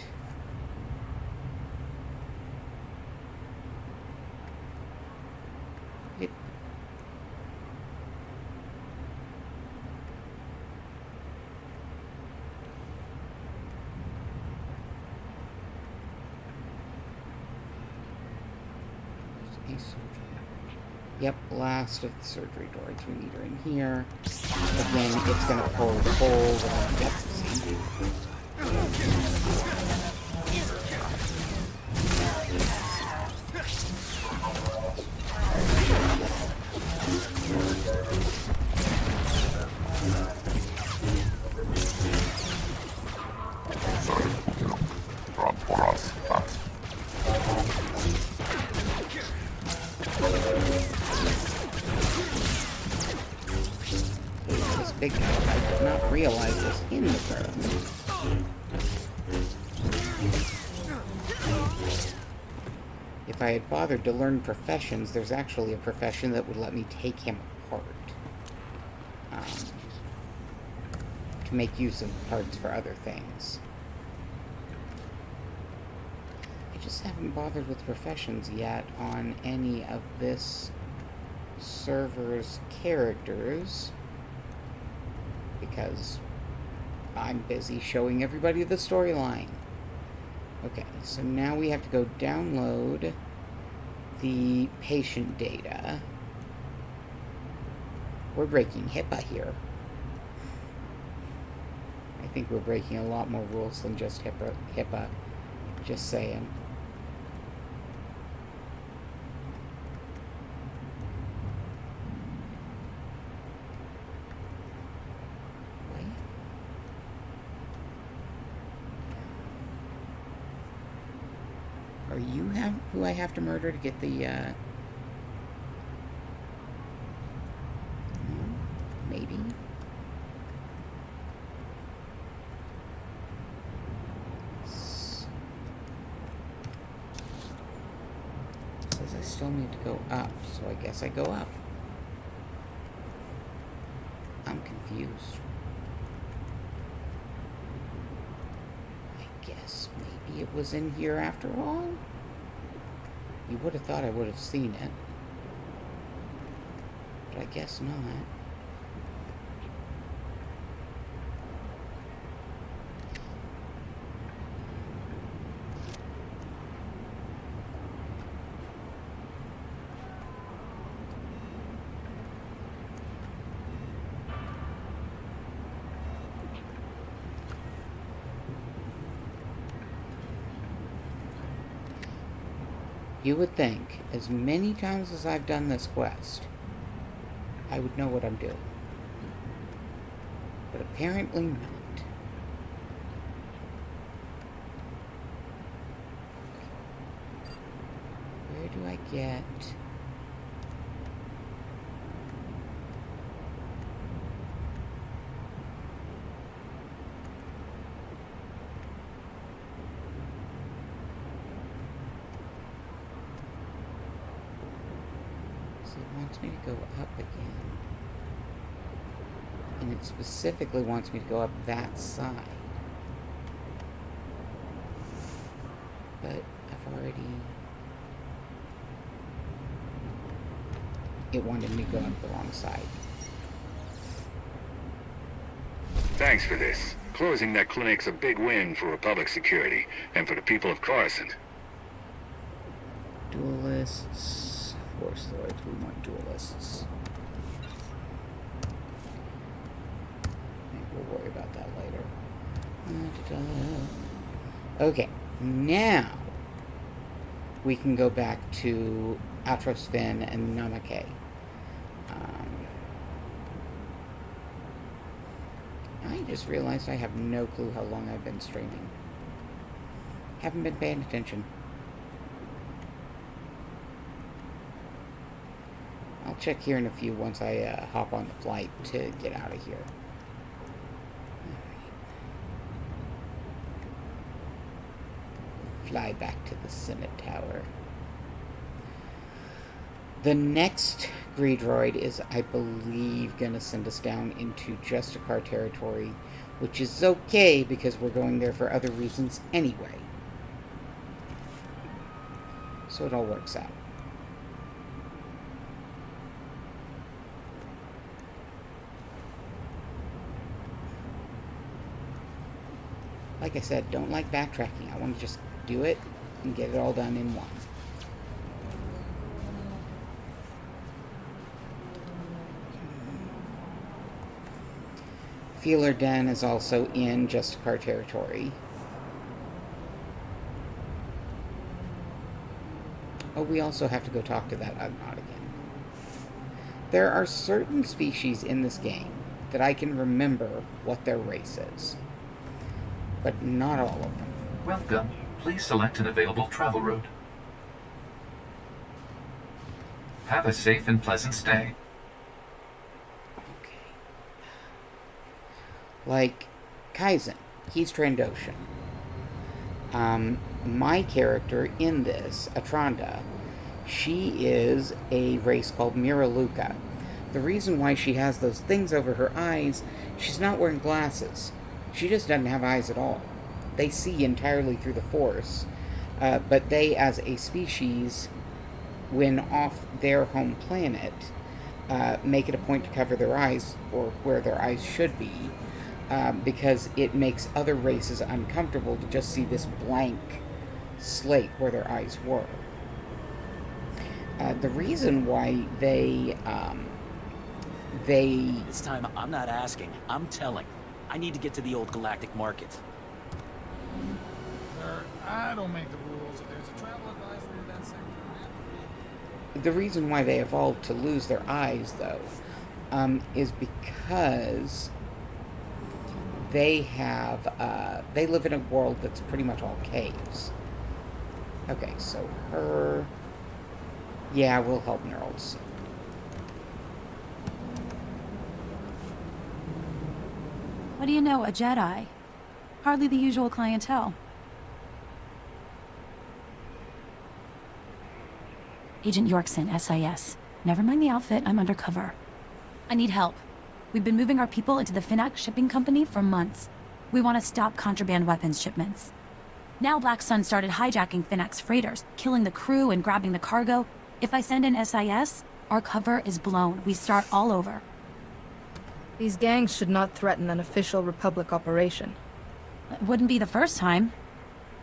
[SPEAKER 1] Yep, last of the surgery droids. We need her in here. Again, it's going to pull the whole... Yep, see? big guy, but I did not realize was in the room. If I had bothered to learn professions, there's actually a profession that would let me take him apart. To make use of parts for other things. I just haven't bothered with professions yet on any of this server's characters because I'm busy showing everybody the storyline. Okay, so now we have to go download the patient data. We're breaking HIPAA here. I think we're breaking a lot more rules than just HIPAA. Just saying. Are you who I have to murder to get the, maybe? Says I still need to go up, so I guess I go up. I'm confused. I guess maybe it was in here after all? You would have thought I would have seen it. But I guess not. You would think, as many times as I've done this quest, I would know what I'm doing. But apparently not. Where do I get... It wants me to go up again. And it specifically wants me to go up that side. But I've already... It wanted me to go up the wrong side.
[SPEAKER 14] Thanks for this. Closing that clinic's a big win for Republic security and for the people of Coruscant.
[SPEAKER 1] Duelists... Force Lords, we want duelists. Maybe we'll worry about that later. Okay, now we can go back to Atros Fin and Namake. I just realized I have no clue how long I've been streaming. Haven't been paying attention. I'll check here in a few once I hop on the flight to get out of here. Fly back to the Senate Tower. The next Greedroid is, I believe, gonna send us down into Justicar territory, which is okay because we're going there for other reasons anyway. So it all works out. Like I said, don't like backtracking. I want to just do it and get it all done in one. Feeler Den is also in Justicar territory. Oh, we also have to go talk to that Ugnaught again. There are certain species in this game that I can remember what their race is, but not all of them.
[SPEAKER 11] Welcome. Please select an available travel route. Have a safe and pleasant stay.
[SPEAKER 1] Like Kaizen, he's Trandoshan. My character in this, Atranda, she is a race called Miraluka. The reason why she has those things over her eyes, she's not wearing glasses. She just doesn't have eyes at all. They see entirely through the Force, but they, as a species, when off their home planet, make it a point to cover their eyes, or where their eyes should be, because it makes other races uncomfortable to just see this blank slate where their eyes were. The reason why they
[SPEAKER 20] This time, I'm not asking. I'm telling. I need to get to the old galactic market.
[SPEAKER 21] Sir, I don't make the rules. If there's a travel advisory in that sector...
[SPEAKER 1] The reason why they evolved to lose their eyes, though, is because they live in a world that's pretty much all caves. Okay, so her... Yeah, we'll help Neurals.
[SPEAKER 22] What do you know, a Jedi? Hardly the usual clientele. Agent Yorkson, SIS. Never mind the outfit, I'm undercover. I need help. We've been moving our people into the Finac shipping company for months. We want to stop contraband weapons shipments. Now Black Sun started hijacking Finac's freighters, killing the crew and grabbing the cargo. If I send in SIS, our cover is blown. We start all over.
[SPEAKER 3] These gangs should not threaten an official Republic operation.
[SPEAKER 22] It wouldn't be the first time.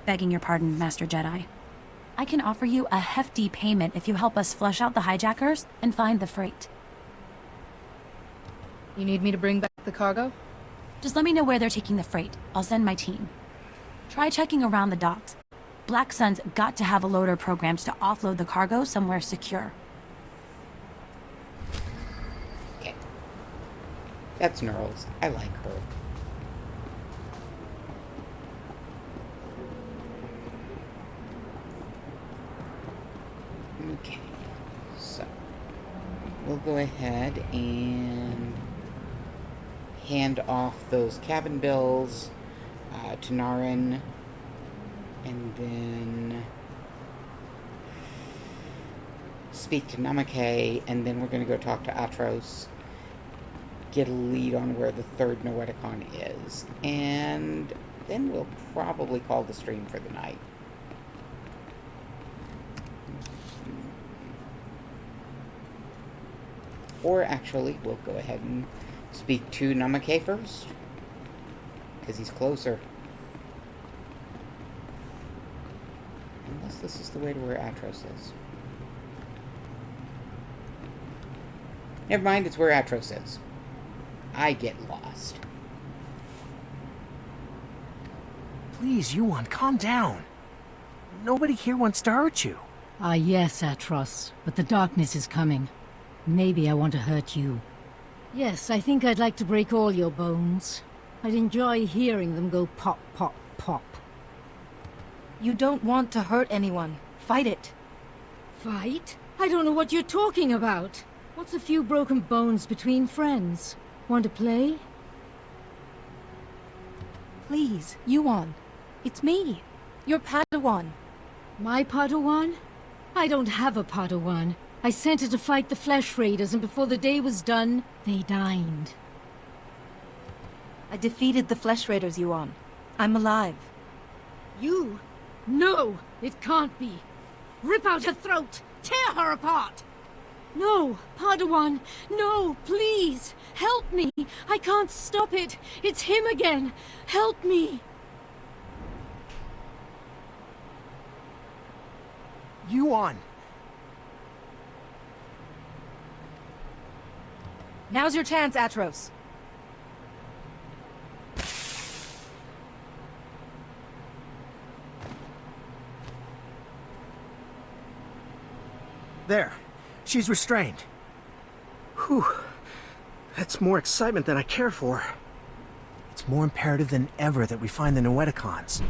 [SPEAKER 22] Begging your pardon, Master Jedi. I can offer you a hefty payment if you help us flush out the hijackers and find the freight.
[SPEAKER 3] You need me to bring back the cargo?
[SPEAKER 22] Just let me know where they're taking the freight. I'll send my team. Try checking around the docks. Black Sun's got to have a loader programmed to offload the cargo somewhere secure.
[SPEAKER 1] Okay. That's Neurals. I like her. Okay. So, we'll go ahead and hand off those cabin bills to Naren, and then speak to Namake, and then we're going to go talk to Atros, get a lead on where the third Noeticon is, and then we'll probably call the stream for the night. Or actually, we'll go ahead and speak to Namake first, because he's closer. Unless this is the way to where Atros is. Never mind, it's where Atros is. I get lost.
[SPEAKER 9] Please, Yuan, calm down. Nobody here wants to hurt you.
[SPEAKER 23] Ah, yes, Atros, but the darkness is coming. Maybe I want to hurt you. Yes, I think I'd like to break all your bones. I'd enjoy hearing them go pop, pop, pop.
[SPEAKER 3] You don't want to hurt anyone. Fight it.
[SPEAKER 23] Fight? I don't know what you're talking about. What's a few broken bones between friends? Want to play?
[SPEAKER 3] Please, Yuan. It's me. Your Padawan.
[SPEAKER 23] My Padawan? I don't have a Padawan. I sent her to fight the Flesh Raiders, and before the day was done, they died.
[SPEAKER 3] I defeated the Flesh Raiders, Yuan. I'm alive.
[SPEAKER 23] You? No, it can't be. Rip out her throat! Tear her apart! No, Padawan, no, please! Help me! I can't stop it! It's him again! Help me!
[SPEAKER 9] Yuan!
[SPEAKER 3] Now's your chance, Atros.
[SPEAKER 9] There. She's restrained. Whew. That's more excitement than I care for. It's more imperative than ever that we find the Noeticons.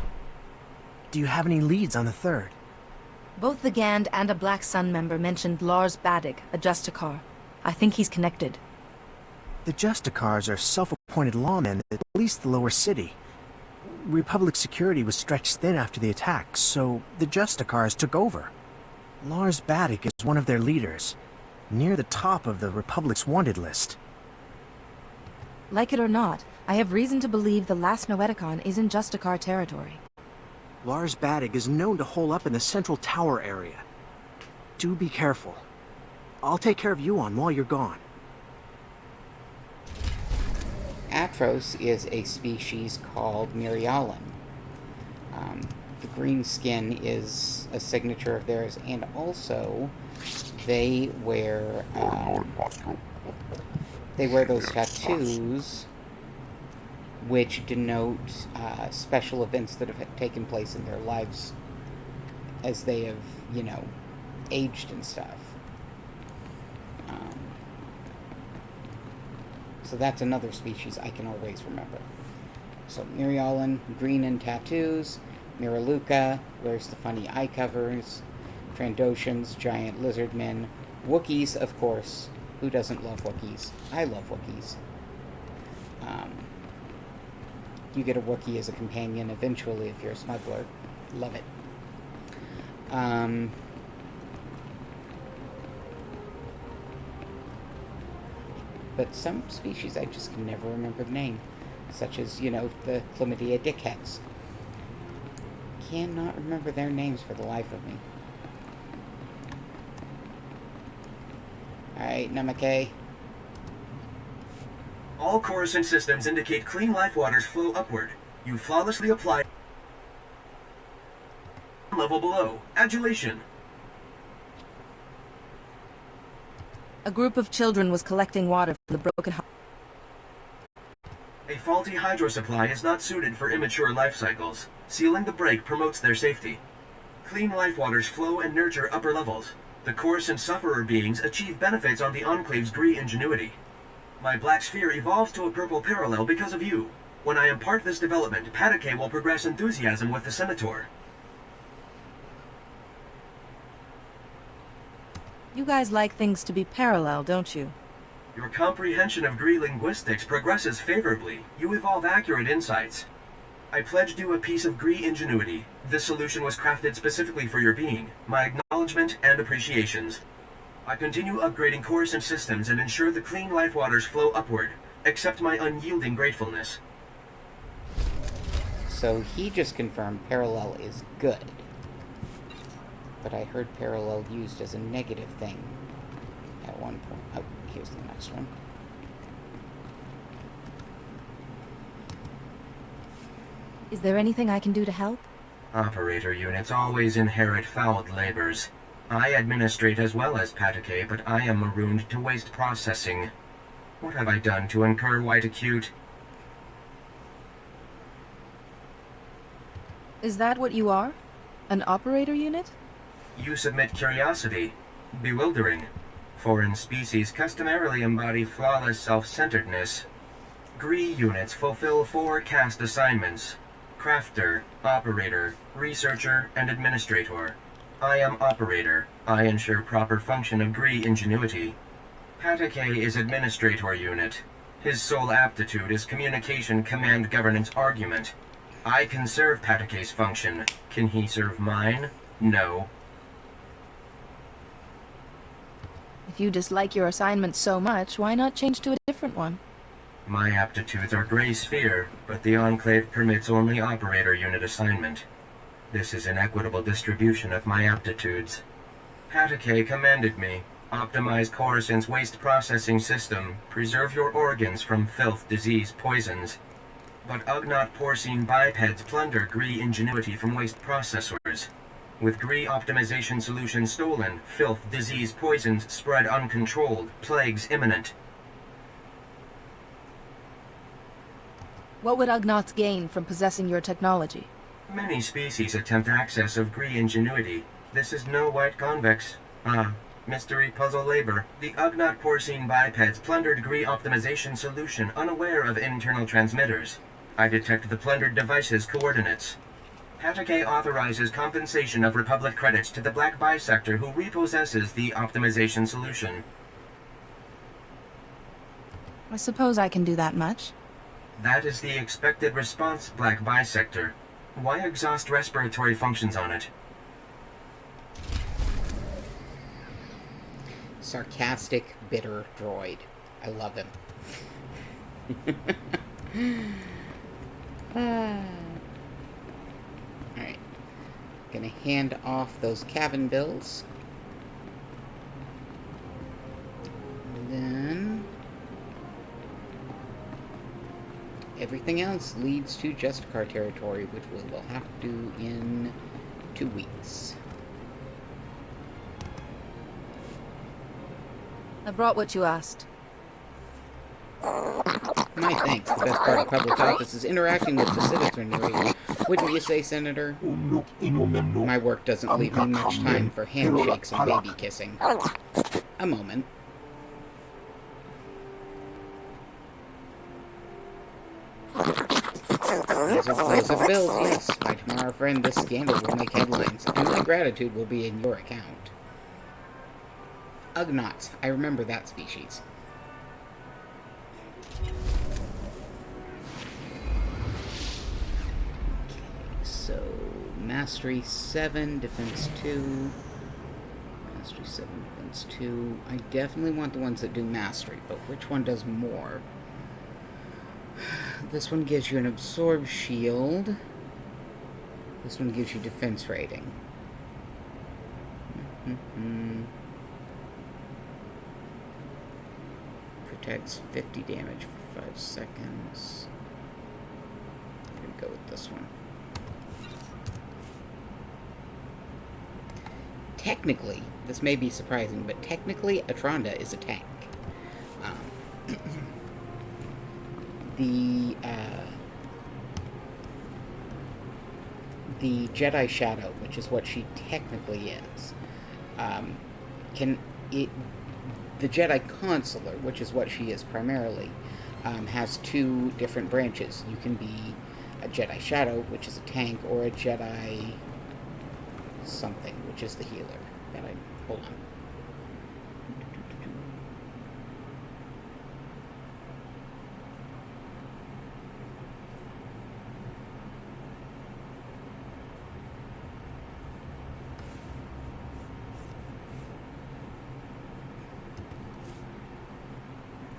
[SPEAKER 9] Do you have any leads on the third?
[SPEAKER 3] Both the Gand and a Black Sun member mentioned Lars Badig, a Justicar. I think he's connected.
[SPEAKER 9] The Justicars are self-appointed appointed lawmen at least the lower city. Republic security was stretched thin after the attack, so the Justicars took over. Lars Baddock is one of their leaders, near the top of the Republic's wanted list.
[SPEAKER 3] Like it or not, I have reason to believe the last Noeticon is in Justicar territory.
[SPEAKER 9] Lars Baddock is known to hole up in the central tower area. Do be careful. I'll take care of Yuan while you're gone.
[SPEAKER 1] Atros is a species called Mirialan. The green skin is a signature of theirs, and also they wear those tattoos which denote special events that have taken place in their lives as they have, aged and stuff. So that's another species I can always remember. So Mirialan, green and tattoos. Miraluka wears the funny eye covers. Trandoshans, giant lizard men. Wookiees, of course. Who doesn't love Wookiees? I love Wookiees. You get a Wookiee as a companion eventually if you're a smuggler. Love it. But some species I just can never remember the name. Such as, the chlamydia dickheads. Cannot remember their names for the life of me. Alright, Namake.
[SPEAKER 12] All Coruscant systems indicate clean life waters flow upward. You flawlessly apply level below. Adulation.
[SPEAKER 3] A group of children was collecting water from the broken heart.
[SPEAKER 12] A faulty hydro supply is not suited for immature life cycles. Sealing the break promotes their safety. Clean life waters flow and nurture upper levels. The Coruscant sufferer beings achieve benefits on the Enclave's Gree ingenuity. My black sphere evolves to a purple parallel because of you. When I impart this development, Patake will progress enthusiasm with the Senator.
[SPEAKER 3] You guys like things to be parallel, don't you?
[SPEAKER 12] Your comprehension of Gree linguistics progresses favorably. You evolve accurate insights. I pledged you a piece of Gree ingenuity. This solution was crafted specifically for your being. My acknowledgement and appreciations. I continue upgrading Coruscant systems and ensure the clean life waters flow upward. Accept my unyielding gratefulness.
[SPEAKER 1] So he just confirmed parallel is good. But I heard parallel used as a negative thing at one point. Oh, here's the next one.
[SPEAKER 3] Is there anything I can do to help?
[SPEAKER 12] Operator units always inherit fouled labors. I administrate as well as Patake, but I am marooned to waste processing. What have I done to incur white acute?
[SPEAKER 3] Is that what you are? An operator unit?
[SPEAKER 12] You submit curiosity. Bewildering. Foreign species customarily embody flawless self-centeredness. Gree units fulfill 4 caste assignments. Crafter, Operator, Researcher, and Administrator. I am Operator. I ensure proper function of Gree ingenuity. Patake is Administrator unit. His sole aptitude is Communication Command Governance Argument. I can serve Patake's function. Can he serve mine? No.
[SPEAKER 3] If you dislike your assignment so much, why not change to a different one?
[SPEAKER 12] My aptitudes are Grey Sphere, but the Enclave permits only Operator unit assignment. This is an equitable distribution of my aptitudes. Patake commanded me, optimize Coruscant's waste processing system, preserve your organs from filth, disease, poisons. But Ugnaught porcine bipeds plunder Gree ingenuity from waste processors. With Gree optimization solution stolen, filth, disease, poisons spread uncontrolled, plagues imminent.
[SPEAKER 3] What would Ugnaughts gain from possessing your technology?
[SPEAKER 12] Many species attempt access of Gree ingenuity. This is no white convex. Mystery puzzle labor. The Ugnaught porcine bipeds plundered Gree optimization solution unaware of internal transmitters. I detect the plundered device's coordinates. Patake authorizes compensation of Republic credits to the Black Bisector who repossesses the optimization solution.
[SPEAKER 3] I suppose I can do that much.
[SPEAKER 12] That is the expected response, Black Bisector. Why exhaust respiratory functions on it?
[SPEAKER 1] Sarcastic, bitter droid. I love him. Alright. Gonna hand off those cabin bills. And then everything else leads to Justicar territory, which we will have to do in 2 weeks.
[SPEAKER 3] I brought what you asked.
[SPEAKER 1] My thanks. The best part of public office is interacting with the citizenry. Wouldn't you say, Senator? My work doesn't leave me much time for handshakes and baby kissing. A moment. Those are bills, yes. By tomorrow, friend, this scandal will make headlines, and my gratitude will be in your account. Ugnaughts. I remember that species. So, Mastery 7, Defense 2. Mastery 7, Defense 2. I definitely want the ones that do Mastery, but which one does more? This one gives you an Absorb Shield. This one gives you Defense Rating. Protects 50 damage for 5 seconds. I'm gonna go with this one. Technically, this may be surprising, but technically, Atronda is a tank. The Jedi Shadow, which is what she technically is, the Jedi Consular, which is what she is primarily, has 2 different branches. You can be a Jedi Shadow, which is a tank, or a Jedi something, which is the healer. Hold on.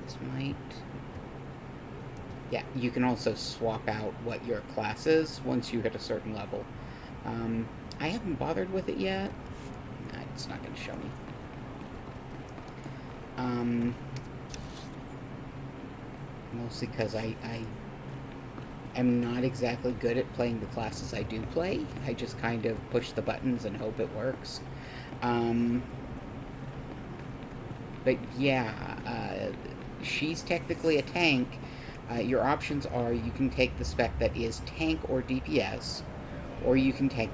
[SPEAKER 1] This might... Yeah, you can also swap out what your class is once you hit a certain level. I haven't bothered with it yet. Nah, it's not going to show me. Mostly because I am not exactly good at playing the classes I do play. I just kind of push the buttons and hope it works. But yeah, she's technically a tank. Your options are you can take the spec that is tank or DPS, or you can take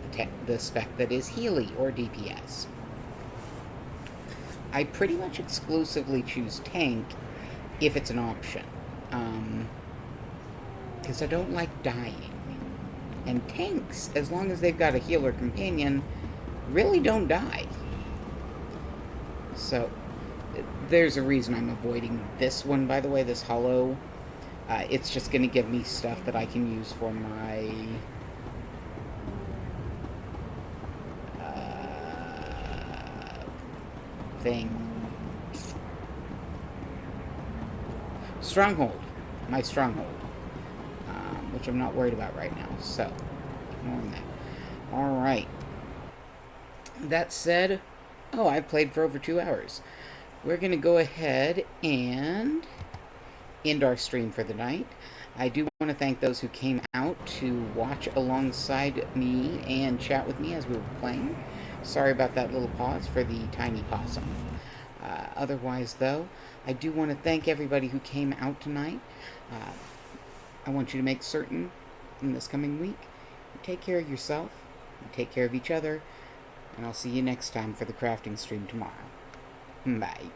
[SPEAKER 1] the spec that is Healy or DPS. I pretty much exclusively choose tank if it's an option, because I don't like dying. And tanks, as long as they've got a healer companion, really don't die. So, there's a reason I'm avoiding this one, by the way, this hollow. It's just going to give me stuff that I can use for my... thing. Stronghold. My stronghold. Which I'm not worried about right now, so ignoring that. Alright. That said, I've played for over 2 hours. We're going to go ahead and end our stream for the night. I do want to thank those who came out to watch alongside me and chat with me as we were playing. Sorry about that little pause for the tiny possum. Otherwise, though, I do want to thank everybody who came out tonight. I want you to make certain in this coming week, you take care of yourself, you take care of each other, and I'll see you next time for the crafting stream tomorrow. Bye.